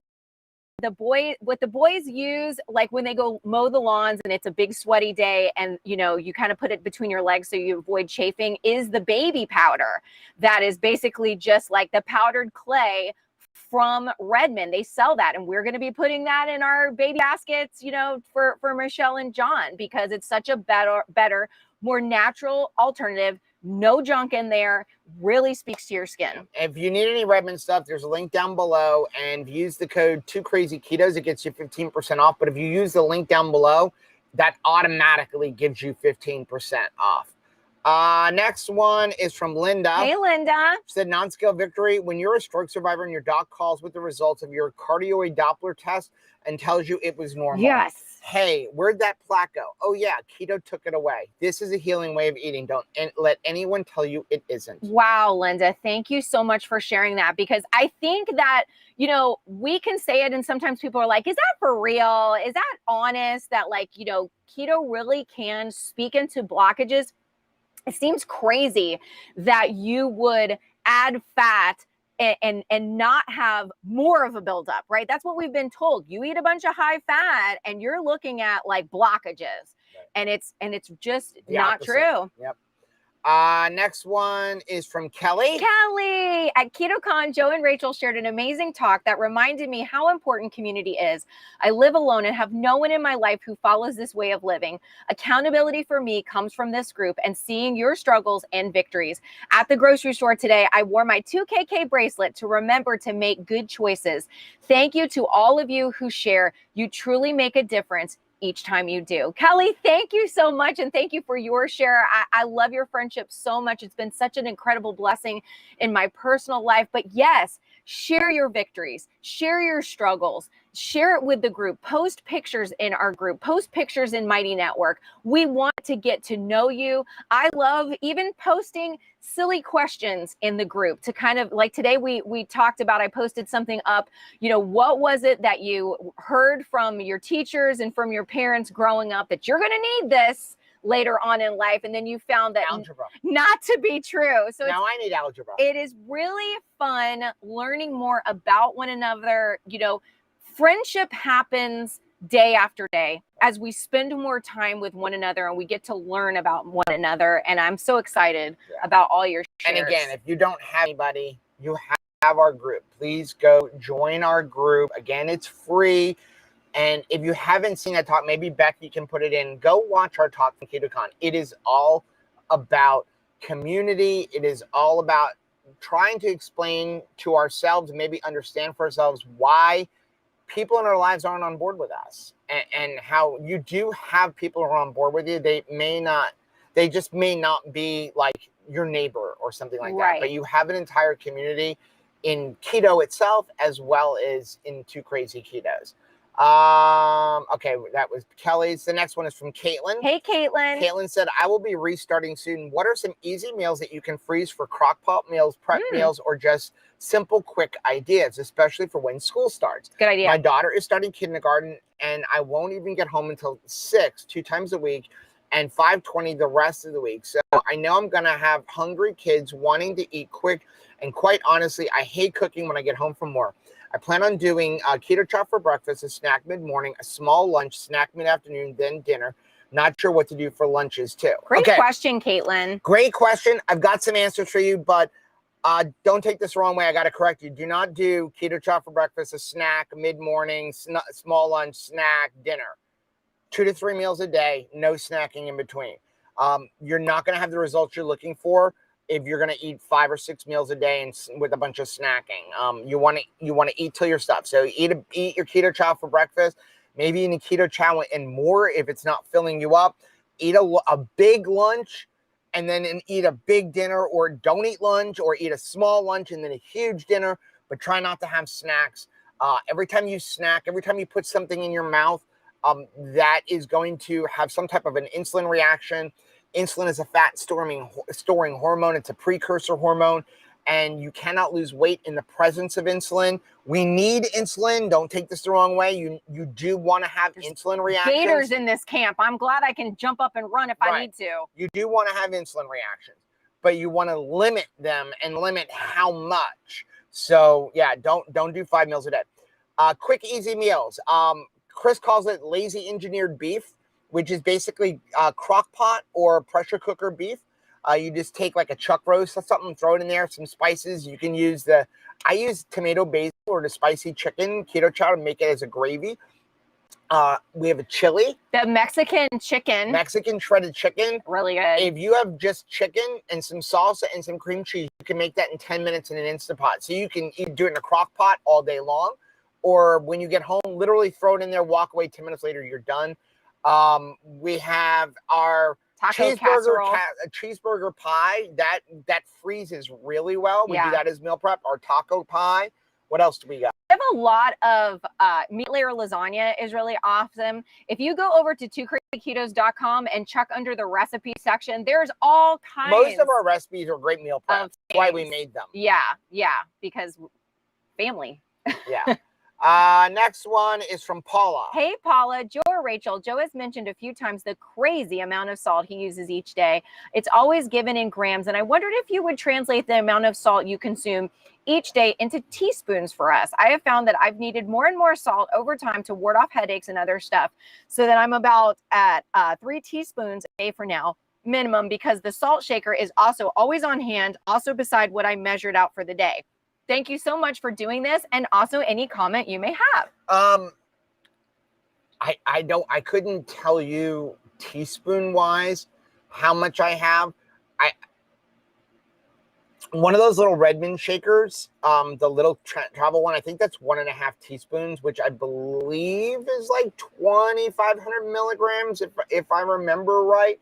What the boys use, like when they go mow the lawns and it's a big sweaty day and you know you kind of put it between your legs so you avoid chafing, is the baby powder. That is basically just like the powdered clay from Redmond. They sell that, and we're going to be putting that in our baby baskets, you know, for Michelle and John, because it's such a better, more natural alternative. No junk in there, really speaks to your skin. If you need any Redmond stuff, there's a link down below, and use the code 2krazyketos. It gets you 15% off. But if you use the link down below, that automatically gives you 15% off. Next one is from Linda. Hey, Linda. She said, non-scale victory. When you're a stroke survivor and your doc calls with the results of your cardioid Doppler test and tells you it was normal. Yes. Hey, where'd that plaque go? Oh yeah, keto took it away. This is a healing way of eating. Don't let anyone tell you it isn't. Wow, Linda, thank you so much for sharing that, because I think that, you know, we can say it and sometimes people are like, is that for real? Is that honest? That like, you know, keto really can speak into blockages. It seems crazy that you would add fat and not have more of a buildup, right? That's what we've been told. You eat a bunch of high fat and you're looking at like blockages, right. and it's just the not opposite. true. Yep. Next one is from Kelly. Kelly, at KetoCon, Joe and Rachel shared an amazing talk that reminded me how important community is. I live alone and have no one in my life who follows this way of living. Accountability for me comes from this group and seeing your struggles and victories. At the grocery store today, I wore my 2KK bracelet to remember to make good choices. Thank you to all of you who share. You truly make a difference each time you do. Kelly, thank you so much. And thank you for your share. I love your friendship so much. It's been such an incredible blessing in my personal life. But yes, share your victories, share your struggles, share it with the group, post pictures in our group, post pictures in Mighty Network. We want to get to know you. I love even posting silly questions in the group to kind of like today we talked about, I posted something up, you know, what was it that you heard from your teachers and from your parents growing up that you're going to need this later on in life, and then you found that not to be true. So now I need algebra. It is really fun learning more about one another. You know, friendship happens day after day as we spend more time with one another and we get to learn about one another. And I'm so excited about all your shares. And again, if you don't have anybody, you have our group. Please go join our group. Again, it's free. And if you haven't seen that talk, maybe Becky can put it in. Go watch our talk from KetoCon. It is all about community. It is all about trying to explain to ourselves, maybe understand for ourselves why people in our lives aren't on board with us, and how you do have people who are on board with you. They just may not be like your neighbor or something like that, but you have an entire community in keto itself, as well as in 2 Krazy Ketos. Okay, that was Kelly's. The next one is from Caitlin. Hey, Caitlin. Caitlin said, I will be restarting soon. What are some easy meals that you can freeze for crock pot meals, prep meals, or just simple, quick ideas, especially for when school starts? Good idea. My daughter is starting kindergarten, and I won't even get home until 6, 2 times a week, and 5:20 the rest of the week. So I know I'm going to have hungry kids wanting to eat quick. And quite honestly, I hate cooking when I get home from work. I plan on doing a keto chop for breakfast, a snack mid-morning, a small lunch, snack mid-afternoon, then dinner. Not sure what to do for lunches too. Great question, Caitlin. Great question. I've got some answers for you, but don't take this the wrong way. I got to correct you. Do not do keto chop for breakfast, a snack, mid-morning, small lunch, snack, dinner. 2 to 3 meals a day, no snacking in between. You're not going to have the results you're looking for if you're going to eat 5 or 6 meals a day and with a bunch of snacking. You want to eat till you're stuffed. So eat your keto chow for breakfast, maybe in a keto chow and more if it's not filling you up. Eat a big lunch and then eat a big dinner, or don't eat lunch, or eat a small lunch and then a huge dinner, but try not to have snacks. Every time you snack, every time you put something in your mouth, that is going to have some type of an insulin reaction. Insulin is a fat storing hormone. It's a precursor hormone, and you cannot lose weight in the presence of insulin. We need insulin. Don't take this the wrong way. You do want to have insulin reactions. Gators in this camp. I'm glad I can jump up and run if I need to. You do want to have insulin reactions, but you want to limit them and limit how much. So yeah, don't do 5 meals a day. Quick, easy meals. Chris calls it lazy engineered beef, which is basically crock pot or pressure cooker beef. You just take like a chuck roast or something, throw it in there, some spices. You can use I use tomato basil or the spicy chicken keto chow to make it as a gravy. We have a chili. The Mexican chicken. Mexican shredded chicken. Really good. If you have just chicken and some salsa and some cream cheese, you can make that in 10 minutes in an Instant Pot. So you can do it in a crock pot all day long. Or when you get home, literally throw it in there, walk away, 10 minutes later, you're done. We have our cheeseburger pie. That freezes really well. We do that as meal prep. Our taco pie. What else do we got? We have a lot of meat layer lasagna is really awesome. If you go over to twocrazyketos.com and check under the recipe section, there's all kinds. Most of our recipes are great meal prep. That's why we made them. Yeah, because family. Yeah. Next one is from Paula. Hey, Paula, Joe or Rachel. Joe has mentioned a few times the crazy amount of salt he uses each day. It's always given in grams, and I wondered if you would translate the amount of salt you consume each day into teaspoons for us. I have found that I've needed more and more salt over time to ward off headaches and other stuff, so that I'm about at 3 teaspoons a day for now, minimum, because the salt shaker is also always on hand, also beside what I measured out for the day. Thank you so much for doing this, and also any comment you may have. I couldn't tell you teaspoon wise how much I have. One of those little Redmond shakers, the little travel one, I think that's 1.5 teaspoons, which I believe is like 2,500 milligrams, if I remember right.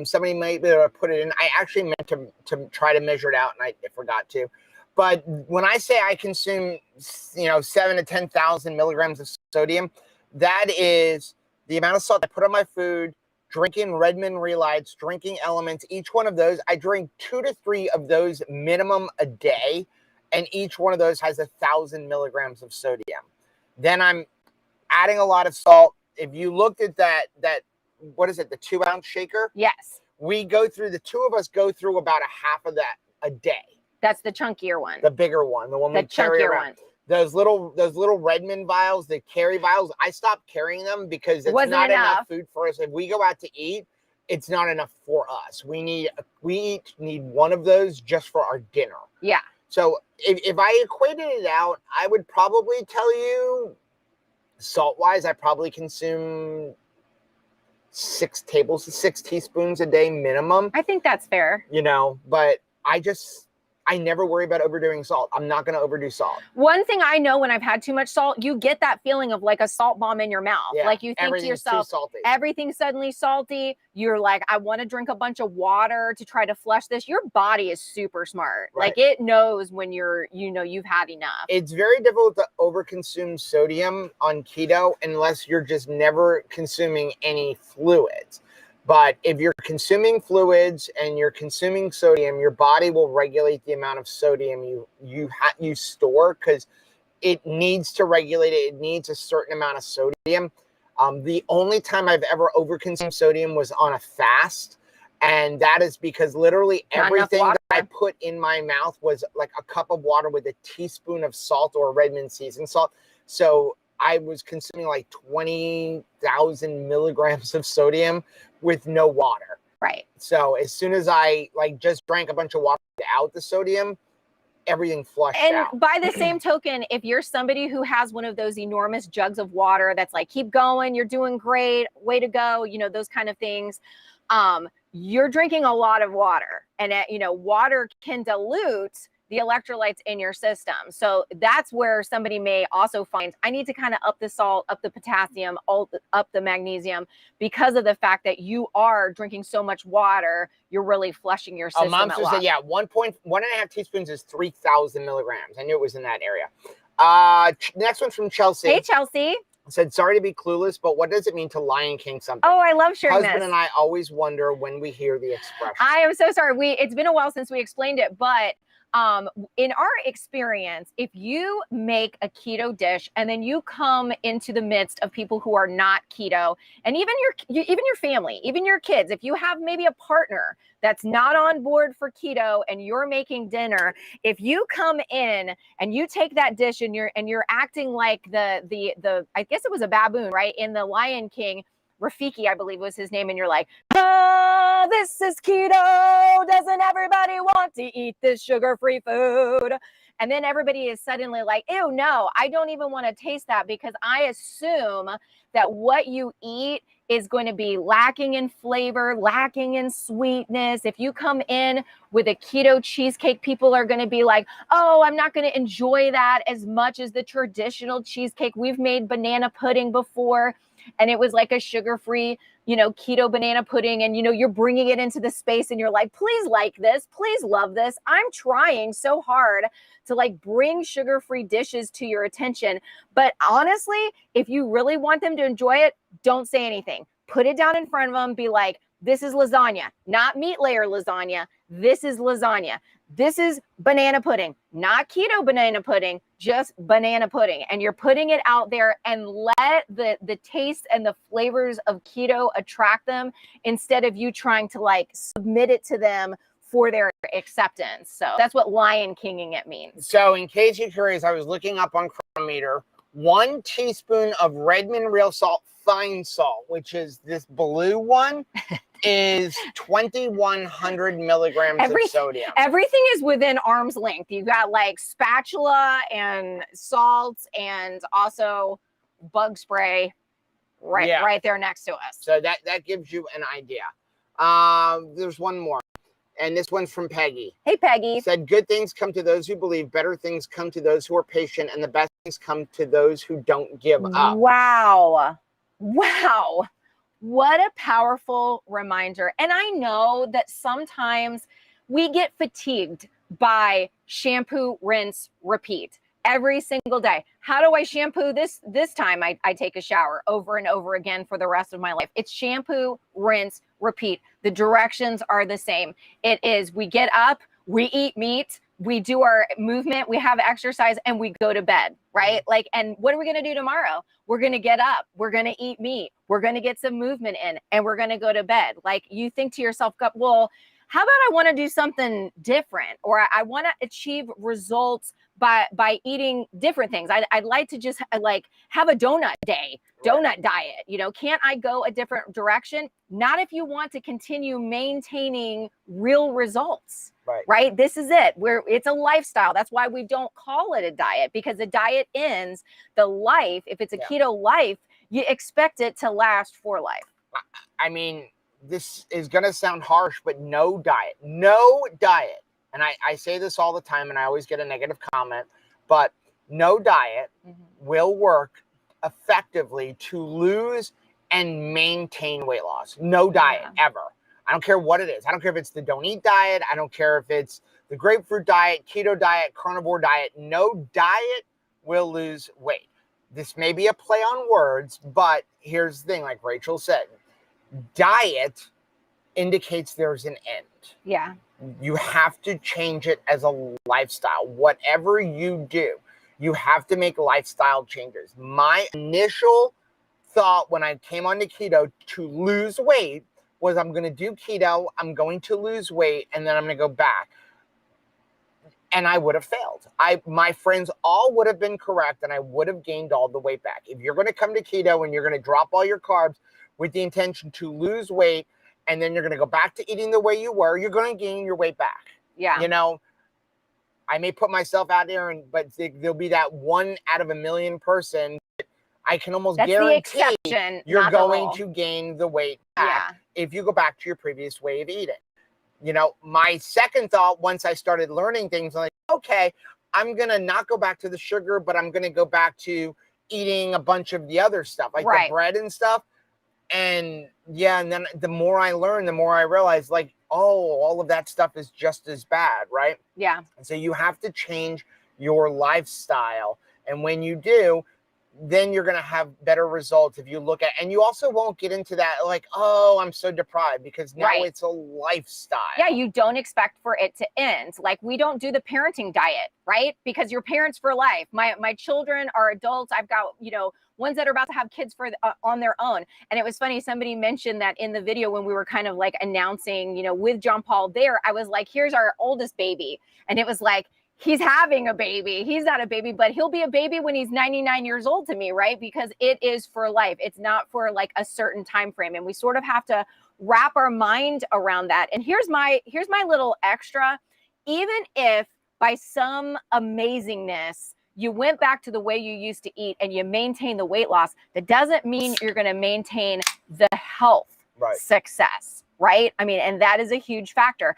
Somebody might be able to put it in. I actually meant to try to measure it out, and I forgot to. But when I say I consume, 7,000 to 10,000 milligrams of sodium, that is the amount of salt I put on my food, drinking Redmond Relights, drinking Elements. Each one of those, I drink 2 to 3 of those minimum a day, and each one of those has 1,000 milligrams of sodium. Then I'm adding a lot of salt. If you looked at that, what is it, the 2-ounce shaker? Yes. The two of us go through about a half of that a day. That's the chunkier one. The bigger one, the one we carry around. One. Those little Redmond vials, the carry vials, I stopped carrying them because it's not enough food for us. If we go out to eat, it's not enough for us. We each need one of those just for our dinner. Yeah. So if I equated it out, I would probably tell you, salt-wise, I probably consume 6 teaspoons a day minimum. I think that's fair. But I never worry about overdoing salt. I'm not going to overdo salt. One thing I know, when I've had too much salt, you get that feeling of like a salt bomb in your mouth. Yeah, like you think to yourself, everything's suddenly salty. You're like, I want to drink a bunch of water to try to flush this. Your body is super smart. Right. Like it knows when you've had enough. It's very difficult to overconsume sodium on keto unless you're just never consuming any fluids. But if you're consuming fluids and you're consuming sodium, your body will regulate the amount of sodium you store, because it needs to regulate it. It needs a certain amount of sodium. The only time I've ever overconsumed sodium was on a fast, and that is because literally everything that I put in my mouth was like a cup of water with a teaspoon of salt or Redmond seasoned salt. So I was consuming like 20,000 milligrams of sodium with no water. Right. So as soon as I just drank a bunch of water without the sodium, everything flushed out. And by the same token, if you're somebody who has one of those enormous jugs of water that's like, keep going, you're doing great, way to go, those kind of things, you're drinking a lot of water, and water can dilute the electrolytes in your system. So that's where somebody may also find, I need to kind of up the salt, up the potassium, up the magnesium, because of the fact that you are drinking so much water, you're really flushing your system. Mom said, 1.5 teaspoons is 3,000 milligrams. I knew it was in that area. Next one's from Chelsea. Hey, Chelsea. Said, sorry to be clueless, but what does it mean to Lion King something? Oh, I love sharing Husband this. and I always wonder when we hear the expression. I am so sorry. It's been a while since we explained it, but in our experience, if you make a keto dish and then you come into the midst of people who are not keto, and even your family, even your kids, if you have maybe a partner that's not on board for keto and you're making dinner, if you come in and you take that dish and you're acting like the I guess it was a baboon, right? In the Lion King, Rafiki, I believe was his name, and you're like, this is keto. Doesn't everybody want to eat this sugar-free food? And then everybody is suddenly like, ew, no, I don't even want to taste that, because I assume that what you eat is going to be lacking in flavor, lacking in sweetness. If you come in with a keto cheesecake, people are going to be like, oh, I'm not going to enjoy that as much as the traditional cheesecake. We've made banana pudding before, and it was like a sugar-free, keto banana pudding. And, you're bringing it into the space and you're like, please like this, please love this. I'm trying so hard to bring sugar-free dishes to your attention. But honestly, if you really want them to enjoy it, don't say anything. Put it down in front of them. Be like, this is lasagna, not meat layer lasagna. This is lasagna. This is banana pudding, not keto banana pudding, just banana pudding. And you're putting it out there, and let the taste and the flavors of keto attract them, instead of you trying to submit it to them for their acceptance. So that's what Lion Kinging it means. So in case you're curious, I was looking up on Chronometer, 1 teaspoon of Redmond real salt, fine salt, which is this blue one, is 2,100 milligrams of sodium. Everything is within arm's length. You got spatula and salt and also bug spray right there next to us. So that gives you an idea. There's one more. And this one's from Peggy. Hey, Peggy. Said, good things come to those who believe, better things come to those who are patient, and the best things come to those who don't give up. Wow. What a powerful reminder. And I know that sometimes we get fatigued by shampoo, rinse, repeat every single day. How do I shampoo this time I take a shower over and over again for the rest of my life? It's shampoo, rinse, repeat. The directions are the same. It is, we get up, we eat meat, we do our movement, we have exercise, and we go to bed, right? And what are we going to do tomorrow? We're going to get up, we're going to eat meat, we're going to get some movement in, and we're going to go to bed. You think to yourself, well, how about I want to do something different, or I want to achieve results by eating different things. I'd like to just have a donut day, donut diet. Can't I go a different direction? Not if you want to continue maintaining real results, right? This is it. It's a lifestyle. That's why we don't call it a diet, because the diet ends the life. If it's a keto life, you expect it to last for life. I mean, this is going to sound harsh, but no diet, and I say this all the time, and I always get a negative comment, but no diet will work effectively to lose and maintain weight loss. No diet, ever. I don't care what it is. I don't care if it's the don't eat diet. I don't care if it's the grapefruit diet, keto diet, carnivore diet. No diet will lose weight. This may be a play on words, but here's the thing, like Rachel said, diet indicates there's an end. Yeah. You have to change it as a lifestyle. Whatever you do, you have to make lifestyle changes. My initial thought when I came onto keto to lose weight was, I'm going to do keto, I'm going to lose weight, and then I'm going to go back. And I would have failed. My friends all would have been correct, and I would have gained all the weight back. If you're going to come to keto and you're going to drop all your carbs with the intention to lose weight, and then you're going to go back to eating the way you were, you're going to gain your weight back. Yeah. I may put myself out there, but there'll be that 1 out of a million person. I can almost guarantee you're going to gain the weight back if you go back to your previous way of eating. My second thought, once I started learning things, I'm like, okay, I'm going to not go back to the sugar, but I'm going to go back to eating a bunch of the other stuff, like the bread and stuff. And then the more I learn, the more I realize, all of that stuff is just as bad, right? Yeah. And so you have to change your lifestyle And when you do, then you're going to have better results if you look at, and you also won't get into that like, oh, I'm so deprived, because now it's a lifestyle. Yeah, you don't expect for it to end. Like, we don't do the parenting diet, right? Because you're parents for life. My children are adults. I've got, ones that are about to have kids for on their own. And it was funny, somebody mentioned that in the video when we were kind of like announcing, with John Paul there, I was like, here's our oldest baby. And it was like, he's having a baby. He's not a baby, but he'll be a baby when he's 99 years old to me, right? Because it is for life. It's not for like a certain time frame. And we sort of have to wrap our mind around that. And here's my little extra. Even if by some amazingness you went back to the way you used to eat and you maintain the weight loss, that doesn't mean you're going to maintain the health success, right? I mean, and that is a huge factor.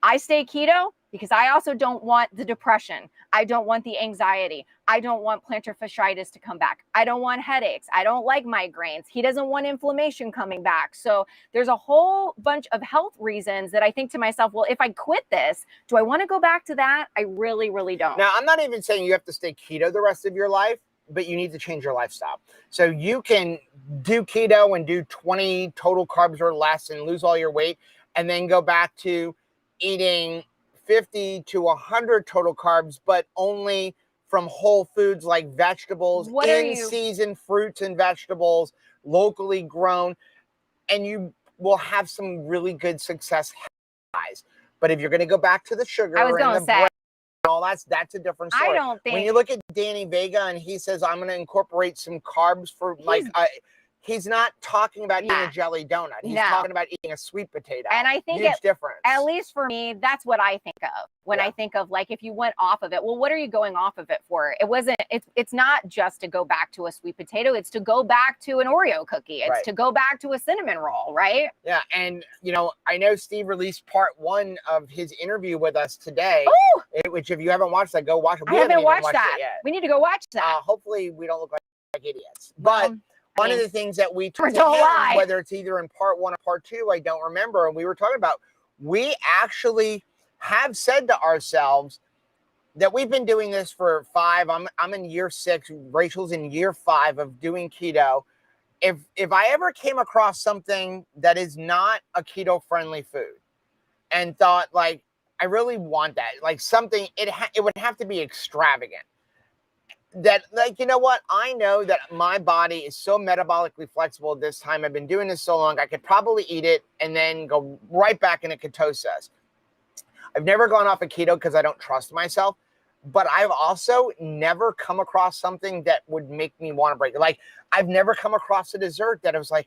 I stay keto because I also don't want the depression. I don't want the anxiety. I don't want plantar fasciitis to come back. I don't want headaches. I don't like migraines. He doesn't want inflammation coming back. So there's a whole bunch of health reasons that I think to myself, well, if I quit this, do I want to go back to that? I really, really don't. Now, I'm not even saying you have to stay keto the rest of your life, but you need to change your lifestyle. So you can do keto and do 20 total carbs or less and lose all your weight, and then go back to eating 50 to 100 total carbs, but only from whole foods like vegetables, in-season fruits and vegetables, locally grown, and you will have some really good success. But if you're going to go back to the sugar and the bread, all that's a different story. I don't think, when you look at Danny Vega and he says, I'm going to incorporate some carbs for he's not talking about eating a jelly donut. He's talking about eating a sweet potato. And I think huge difference. At least for me, that's what I think of when I think of like, if you went off of it, well, what are you going off of it for? It's not just to go back to a sweet potato. It's to go back to an Oreo cookie. It's to go back to a cinnamon roll, right? Yeah. And, I know Steve released part 1 of his interview with us today, which if you haven't watched that, go watch it. I haven't watched that. We need to go watch that. Hopefully we don't look like idiots. But one of the things that we took down, whether it's either in part 1 or part 2, I don't remember, and we were talking about, we actually have said to ourselves that we've been doing this for 5. I'm in year 6. Rachel's in year 5 of doing keto. If I ever came across something that is not a keto friendly food and thought like, I really want that, like something, it would have to be extravagant. That like, you know what? I know that my body is so metabolically flexible at this time. I've been doing this so long. I could probably eat it and then go right back into ketosis. I've never gone off of keto because I don't trust myself, but I've also never come across something that would make me want to break it. Like I've never come across a dessert that I was like,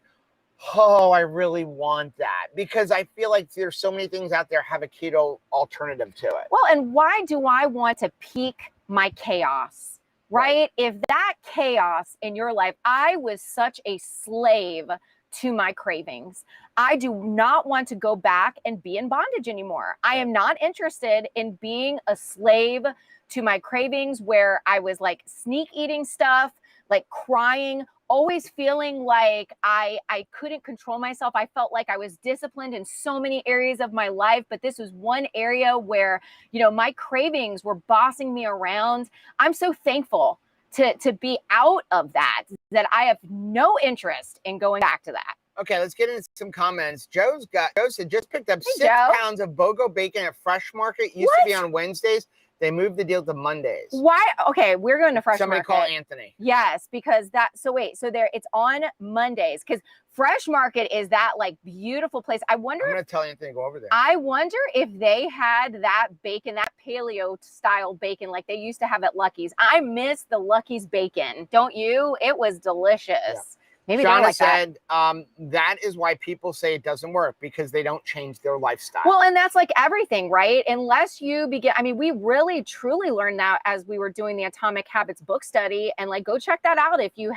oh, I really want that, because I feel like there's so many things out there have a keto alternative to it. Well, and why do I want to peak my chaos? Right? If that chaos in your life, I was such a slave to my cravings. I do not want to go back and be in bondage anymore. I am not interested in being a slave to my cravings where I was like sneak eating stuff, like crying, always feeling like I couldn't control myself. I felt like I was disciplined in so many areas of my life, but this was one area where, my cravings were bossing me around. I'm so thankful to be out of that I have no interest in going back to that. Okay, let's get into some comments. Joe said just picked up 6 pounds of BOGO bacon at Fresh Market. Used to be on Wednesdays. They moved the deal to Mondays. Why? Okay, we're going to Fresh Somebody Market. call Anthony. Yes, because it's on Mondays, because Fresh Market is that like beautiful place. I'm going to tell Anthony to go over there. I wonder if they had that bacon, that paleo style bacon like they used to have at Lucky's. I miss the Lucky's bacon. Don't you? It was delicious. Yeah. Maybe Shauna said that is why people say it doesn't work, because they don't change their lifestyle. Well, and that's like everything, right? Unless you begin, we really truly learned that as we were doing the Atomic Habits book study, and like go check that out if you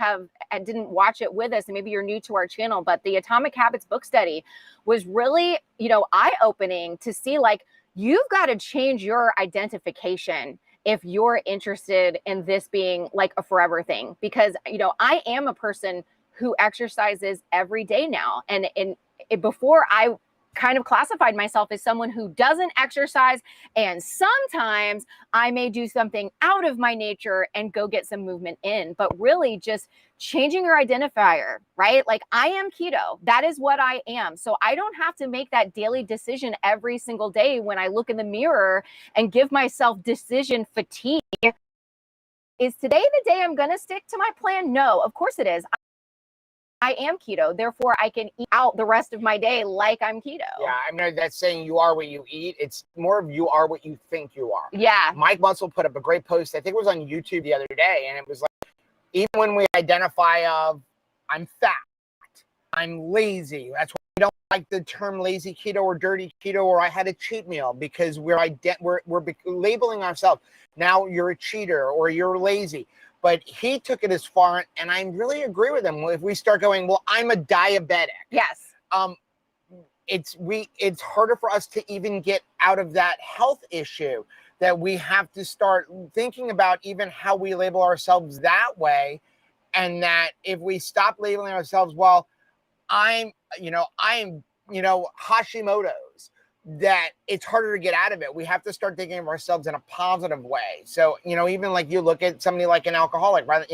didn't watch it with us and maybe you're new to our channel. But the Atomic Habits book study was really, eye-opening to see like you've got to change your identification if you're interested in this being like a forever thing, because I am a person who exercises every day now. And before I kind of classified myself as someone who doesn't exercise, and sometimes I may do something out of my nature and go get some movement in, but really just changing your identifier, right? Like, I am keto. That is what I am. So I don't have to make that daily decision every single day when I look in the mirror and give myself decision fatigue. Is today the day I'm going to stick to my plan? No, of course it is. I am keto, therefore I can eat out the rest of my day like I'm keto. Yeah, I mean, that's saying you are what you eat. It's more of you are what you think you are. Yeah. Mike Muscle put up a great post, I think it was on YouTube the other day, and it was like, even when we identify of, I'm fat, I'm lazy, that's why we don't like the term lazy keto or dirty keto, or I had a cheat meal, because we're labeling ourselves. Now you're a cheater or you're lazy. But he took it as far, and I really agree with him. If we start going, well, I'm a diabetic. Yes. It's harder for us to even get out of that health issue, that we have to start thinking about even how we label ourselves that way. And that if we stop labeling ourselves, well, I'm Hashimoto's, that it's harder to get out of it. We have to start thinking of ourselves in a positive way. So, even like you look at somebody like an alcoholic, right?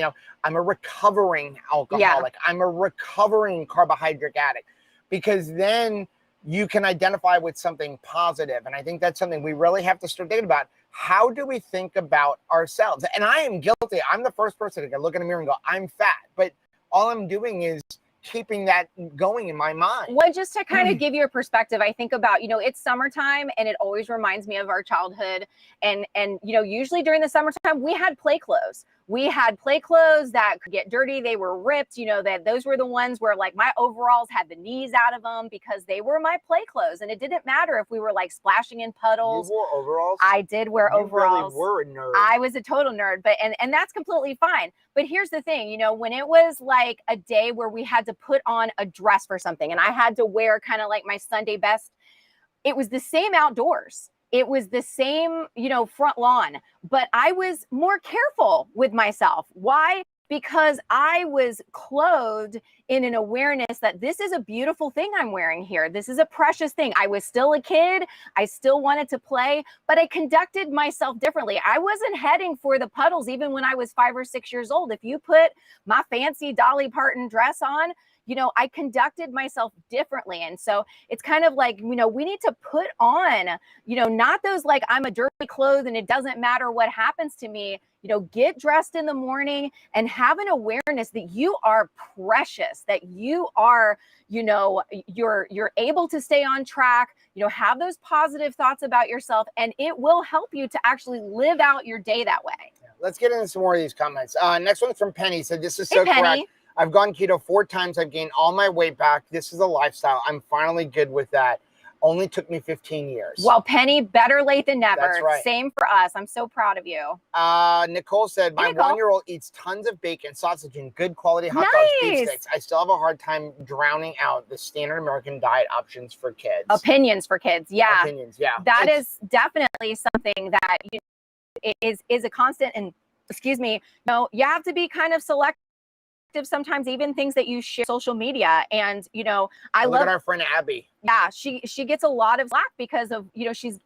I'm a recovering alcoholic. Yeah. I'm a recovering carbohydrate addict, because then you can identify with something positive. And I think that's something we really have to start thinking about. How do we think about ourselves? And I am guilty. I'm the first person to look in the mirror and go, I'm fat. But all I'm doing is keeping that going in my mind. Well, just to kind of give you a perspective, I think about, it's summertime, and it always reminds me of our childhood. And usually during the summertime, we had play clothes. We had play clothes that could get dirty. They were ripped, that those were the ones where like my overalls had the knees out of them, because they were my play clothes. And it didn't matter if we were like splashing in puddles. You wore overalls? I did wear overalls. You really were a nerd. I was a total nerd, but and that's completely fine. But here's the thing, when it was like a day where we had to put on a dress for something, and I had to wear kind of like my Sunday best, it was the same outdoors. It was the same, front lawn, but I was more careful with myself. Why? Because I was clothed in an awareness that this is a beautiful thing I'm wearing here. This is a precious thing. I was still a kid. I still wanted to play, but I conducted myself differently. I wasn't heading for the puddles even when I was 5 or 6 years old. If you put my fancy Dolly Parton dress on, I conducted myself differently. And so it's kind of like, we need to put on, not those like I'm a dirty clothes and it doesn't matter what happens to me. Get dressed in the morning and have an awareness that you are precious, that you are, you're able to stay on track, have those positive thoughts about yourself, and it will help you to actually live out your day that way. Yeah, let's get into some more of these comments. Next one's from Penny. So this is so correct. I've gone keto 4 times. I've gained all my weight back. This is a lifestyle. I'm finally good with that. Only took me 15 years. Well, Penny, better late than never. That's right. Same for us. I'm so proud of you. Nicole said, my 1-year-old eats tons of bacon, sausage, and good quality hot dogs, beef sticks. I still have a hard time drowning out the standard American diet options for kids. Opinions for kids. Yeah. Opinions. Yeah. That is definitely something that is a constant. And excuse me, you have to be kind of selective. Sometimes even things that you share on social media. And I look at our friend Abby. Yeah, she gets a lot of slack because of she's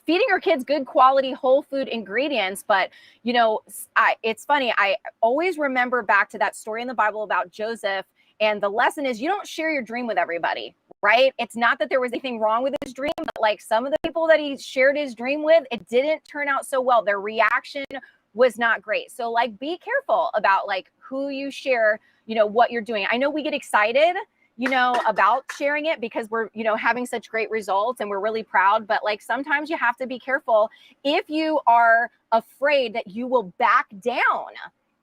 feeding her kids good quality whole food ingredients. But it's funny, I always remember back to that story in the Bible about Joseph, and the lesson is you don't share your dream with everybody, right? It's not that there was anything wrong with his dream, but like some of the people that he shared his dream with, it didn't turn out so well. Their reaction was not great. So like, be careful about like who you share, what you're doing. I know we get excited, about sharing it because we're, having such great results and we're really proud, but like sometimes you have to be careful if you are afraid that you will back down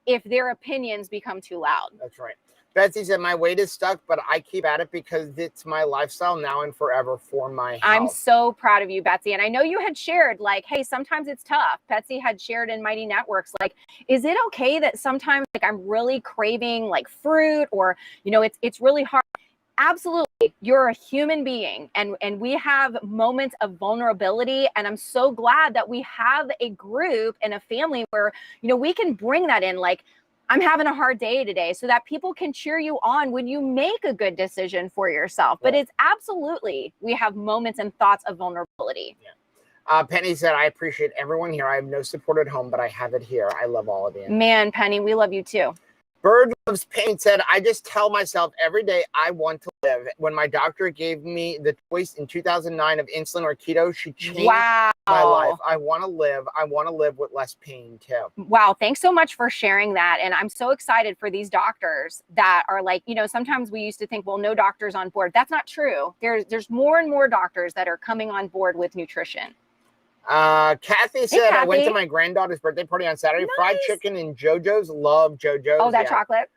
if their opinions become too loud. That's right. Betsy said, my weight is stuck, but I keep at it because it's my lifestyle now and forever for my health. I'm so proud of you, Betsy. And I know you had shared like, hey, sometimes it's tough. Betsy had shared in Mighty Networks, like, is it okay that sometimes like I'm really craving like fruit or, it's really hard? Absolutely. You're a human being and we have moments of vulnerability. And I'm so glad that we have a group and a family where, we can bring that in. Like, I'm having a hard day today, so that people can cheer you on when you make a good decision for yourself. But it's absolutely, we have moments and thoughts of vulnerability. Yeah. Penny said, I appreciate everyone here. I have no support at home, but I have it here. I love all of you. Man, Penny, we love you too. Bird Loves Paint said, I just tell myself every day I want to live. When my doctor gave me the choice in 2009 of insulin or keto, she changed my life. I want to live. I want to live with less pain too. Wow. Thanks so much for sharing that. And I'm so excited for these doctors that are like, you know, sometimes we used to think, well, no doctors on board. That's not true. There's more and more doctors that are coming on board with nutrition. Kathy said, Kathy. I went to my granddaughter's birthday party on Saturday. Nice. Fried chicken and JoJo's. Love JoJo's. Oh, that chocolate.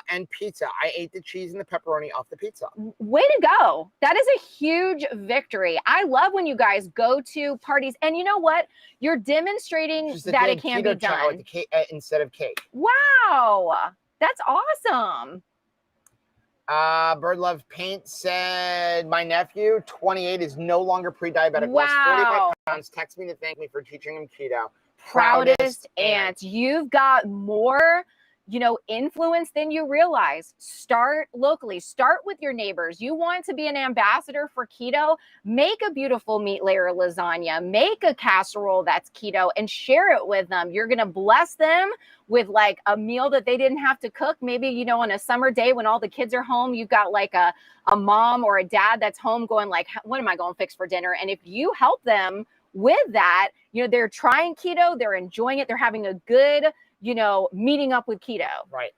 And pizza. I ate the cheese and the pepperoni off the pizza. Way to go. That is a huge victory. I love when you guys go to parties. And you know what? You're demonstrating that it can be done. Instead of cake. Wow. That's awesome. Bird Love Paint said, my nephew, 28, is no longer pre-diabetic. Wow. Lost 45 pounds. Text me to thank me for teaching him keto. Proudest aunt. You've got more, you know, influence than you realize. Start locally. Start with your neighbors. You want to be an ambassador for keto? Make a beautiful meat layer lasagna. Make a casserole that's keto and share it with them. You're going to bless them with like a meal that they didn't have to cook. Maybe, you know, on a summer day when all the kids are home, you've got like a mom or a dad that's home going like, what am I going to fix for dinner? And if you help them with that, you know, they're trying keto, they're enjoying it, they're having a good, you know, meeting up with keto. Right.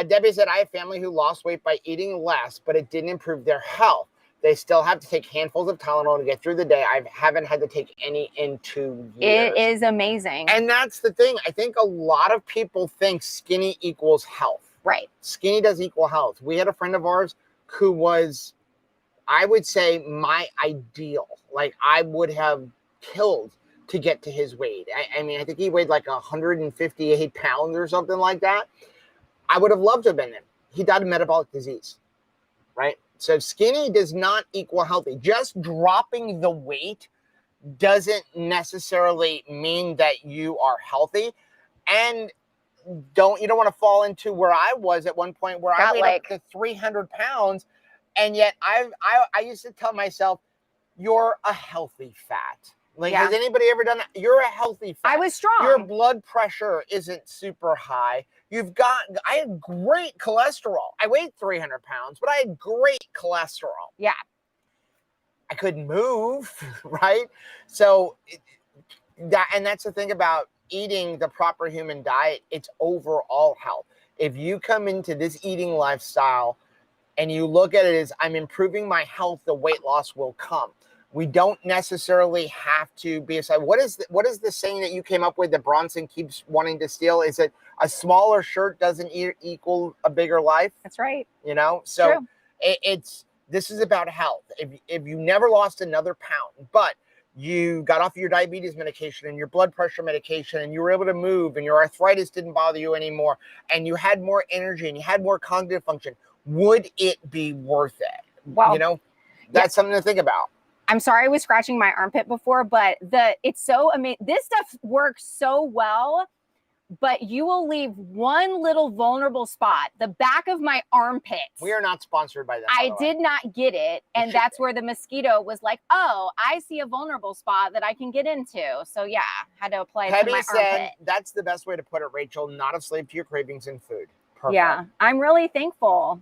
Debbie said, I have family who lost weight by eating less, but it didn't improve their health. They still have to take handfuls of Tylenol to get through the day. I haven't had to take any in 2 years. It is amazing. And that's the thing. I think a lot of people think skinny equals health. Right. Skinny does equal health. We had a friend of ours who was, I would say, my ideal. Like, I would have killed to get to his weight. I mean, I think he weighed like 158 pounds or something like that. I would have loved to have been him. He died of metabolic disease, right? So skinny does not equal healthy. Just dropping the weight doesn't necessarily mean that you are healthy. And you don't want to fall into where I was at one point where I weighed up to 300 pounds. And yet I used to tell myself, you're a healthy fat. Like, has anybody ever done that? You're a healthy fat. I was strong. Your blood pressure isn't super high. I had great cholesterol. I weighed 300 pounds, but I had great cholesterol. Yeah. I couldn't move, right? So that's the thing about eating the proper human diet. It's overall health. If you come into this eating lifestyle and you look at it as I'm improving my health, the weight loss will come. We don't necessarily have to be aside. What is the saying that you came up with that Bronson keeps wanting to steal? Is it a smaller shirt doesn't equal a bigger life? That's right. You know, so this is about health. If you never lost another pound, but you got off your diabetes medication and your blood pressure medication and you were able to move and your arthritis didn't bother you anymore and you had more energy and you had more cognitive function, would it be worth it? Well, you know, that's something to think about. I'm sorry I was scratching my armpit before, but it's so amazing. This stuff works so well, but you will leave one little vulnerable spot, the back of my armpit. We are not sponsored by that. I did not get it. And that's where the mosquito was like, oh, I see a vulnerable spot that I can get into. So yeah, had to apply it to my armpit. That's the best way to put it, Rachel. Not a slave to your cravings in food. Perfect. Yeah, I'm really thankful.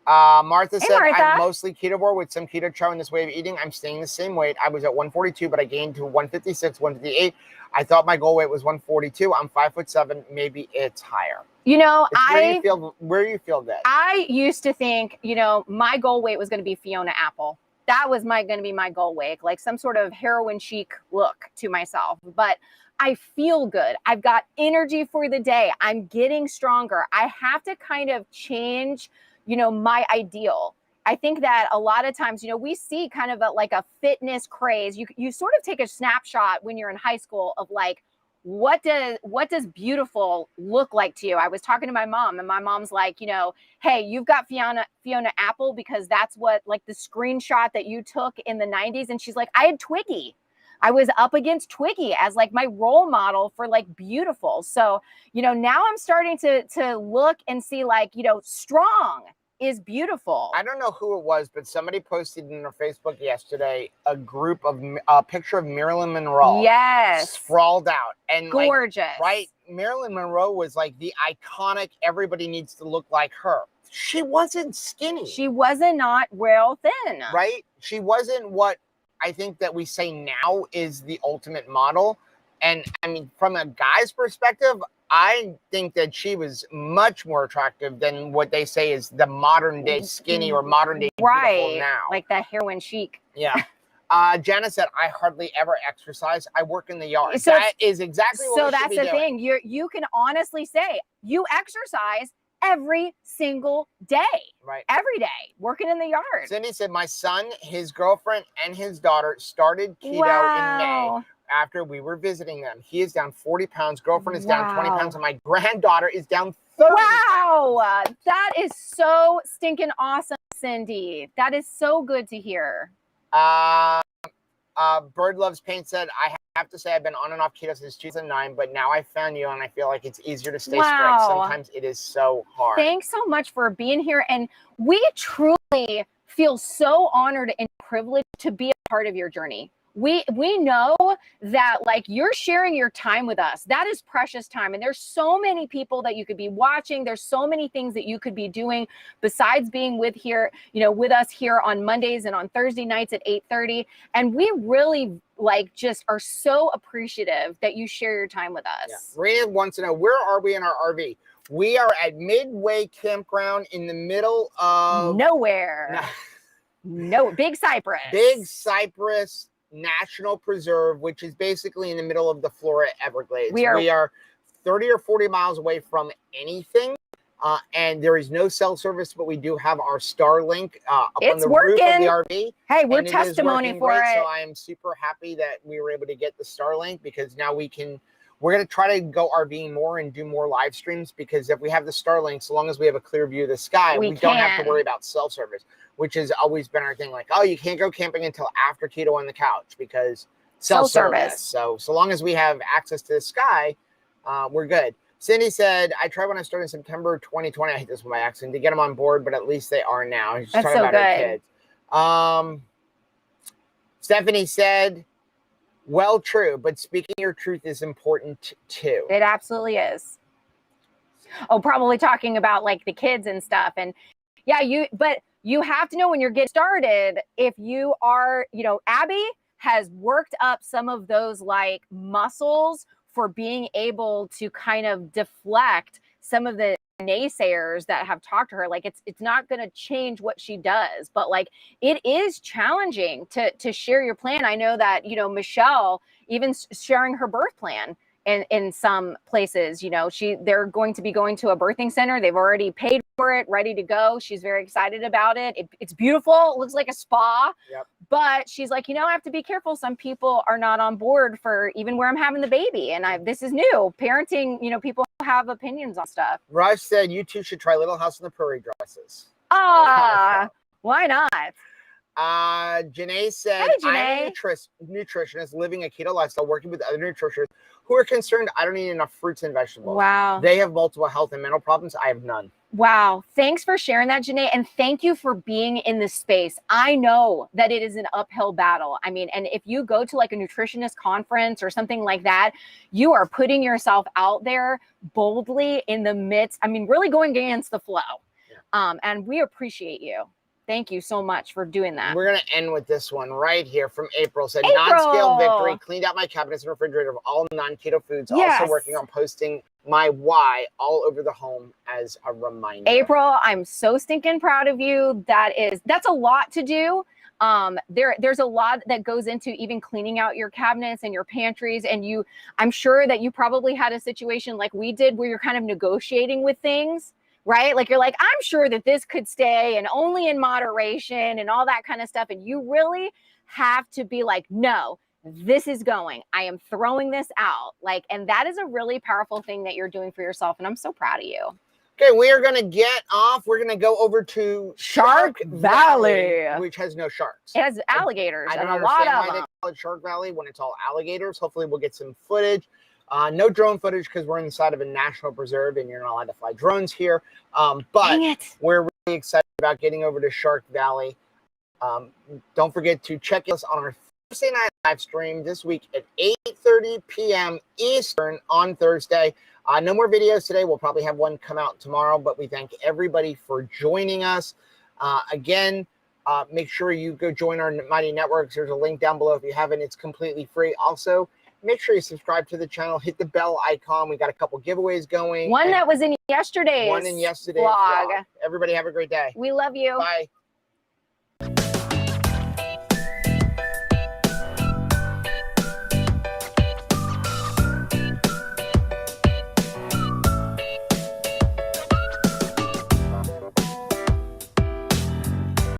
Martha said, Martha. I'm mostly keto board with some keto chow in this way of eating. I'm staying the same weight. I was at 142, but I gained to 156, 158. I thought my goal weight was 142. I'm 5'7". Maybe it's higher. You know, where you feel that. I used to think, you know, my goal weight was going to be Fiona Apple. That was going to be my goal weight, like some sort of heroin chic look to myself. But I feel good. I've got energy for the day. I'm getting stronger. I have to kind of change, you know, my ideal. I think that a lot of times, you know, we see kind of like a fitness craze. You sort of take a snapshot when you're in high school of like, what does beautiful look like to you? I was talking to my mom and my mom's like, you know, hey, you've got Fiona Apple because that's what like the screenshot that you took in the 90s. And she's like, I had Twiggy. I was up against Twiggy as like my role model for like beautiful. So, you know, now I'm starting to look and see like, you know, strong is beautiful. I don't know who it was, but somebody posted in their Facebook yesterday a picture of Marilyn Monroe. Yes. Sprawled out. And gorgeous. like, right? Marilyn Monroe was like the iconic, everybody needs to look like her. She wasn't skinny. She wasn't not real thin. Right? She wasn't what I think that we say now is the ultimate model. And I mean, from a guy's perspective, I think that she was much more attractive than what they say is the modern day skinny or modern day beautiful now. Like the heroin chic. Yeah. Jana said, I hardly ever exercise. I work in the yard. So that is exactly what we should be doing. So that's the thing. You can honestly say you exercise every single day. Right. Every day. Working in the yard. Cindy said, my son, his girlfriend, and his daughter started keto in May after we were visiting them. He is down 40 pounds. Girlfriend is down 20 pounds. And my granddaughter is down 30 pounds. That is so stinking awesome, Cindy. That is so good to hear. Bird Loves Paint said, I have to say I've been on and off keto since 2009, but now I found you and I feel like it's easier to stay strict. Sometimes it is so hard. Thanks so much for being here. And we truly feel so honored and privileged to be a part of your journey. We know that like you're sharing your time with us. That is precious time. And there's so many people that you could be watching. There's so many things that you could be doing besides being with us here on Mondays and on Thursday nights at 8:30. And we really like just are so appreciative that you share your time with us. Yeah. Rita wants to know, where are we in our RV? We are at Midway Campground in the middle of nowhere. No, Big Cypress. Big Cypress National Preserve, which is basically in the middle of the Florida Everglades. We are 30 or 40 miles away from anything, and there is no cell service, but we do have our Starlink up on the roof of the RV. Hey, we're testimony for it. So I am super happy that we were able to get the Starlink, because now we're going to try to go RVing more and do more live streams, because if we have the Starlink, so long as we have a clear view of the sky, we don't have to worry about cell service, which has always been our thing. Like, oh, you can't go camping until after keto on the couch because cell service. So long as we have access to the sky, we're good. Cindy said, I tried when I started in September 2020. I hate this one by accident, to get them on board, but at least they are now. She's talking about her kids. Stephanie said, well, true, but speaking your truth is important too. It absolutely is. Oh, probably talking about like the kids and stuff. And yeah, but you have to know when you're getting started, if you are, Abby has worked up some of those like muscles for being able to kind of deflect some of the naysayers that have talked to her. Like it's not going to change what she does, but like it is challenging to share your plan. I know that, Michelle, even sharing her birth plan in some places, they're going to be going to a birthing center. They've already paid for it, ready to go. She's very excited about it. It's beautiful. It looks like a spa. Yep. But she's like, I have to be careful. Some people are not on board for even where I'm having the baby. And this is new. Parenting, people have opinions on stuff. Raj said, you two should try Little House on the Prairie dresses. Why not? Janae said, hey, Janae. I'm a nutritionist living a keto lifestyle, working with other nutritionists who are concerned I don't eat enough fruits and vegetables. Wow. They have multiple health and mental problems. I have none. Wow. Thanks for sharing that, Janae. And thank you for being in this space. I know that it is an uphill battle. I mean, and if you go to like a nutritionist conference or something like that, you are putting yourself out there boldly in the midst. I mean, really going against the flow. Yeah. And we appreciate you. Thank you so much for doing that. We're going to end with this one right here from April. Said, non-scale victory, cleaned out my cabinets and refrigerator of all non-keto foods. Yes. Also working on posting my why all over the home as a reminder. April, I'm so stinking proud of you. That's a lot to do. There's a lot that goes into even cleaning out your cabinets and your pantries. And I'm sure that you probably had a situation like we did where you're kind of negotiating with things. Right? Like you're like, I'm sure that this could stay and only in moderation and all that kind of stuff. And you really have to be like, no, this is going. I am throwing this out. And that is a really powerful thing that you're doing for yourself. And I'm so proud of you. Okay, we are going to get off. We're going to go over to Shark Valley, which has no sharks. It has alligators I don't and a lot understand of why them. they call it Shark Valley when it's all alligators. Hopefully we'll get some footage. No drone footage because we're inside of a national preserve and you're not allowed to fly drones here. But Dang it. we're really excited about getting over to Shark Valley. Don't forget to check us on our Thursday night live stream this week at 8:30 p.m. Eastern on Thursday. No more videos today. We'll probably have one come out tomorrow, but we thank everybody for joining us. Again, make sure you go join our Mighty Networks. There's a link down below if you haven't. It's completely free. Also, make sure you subscribe to the channel. Hit the bell icon. We got a couple giveaways going. One that was in yesterday's vlog. Everybody have a great day. We love you. Bye.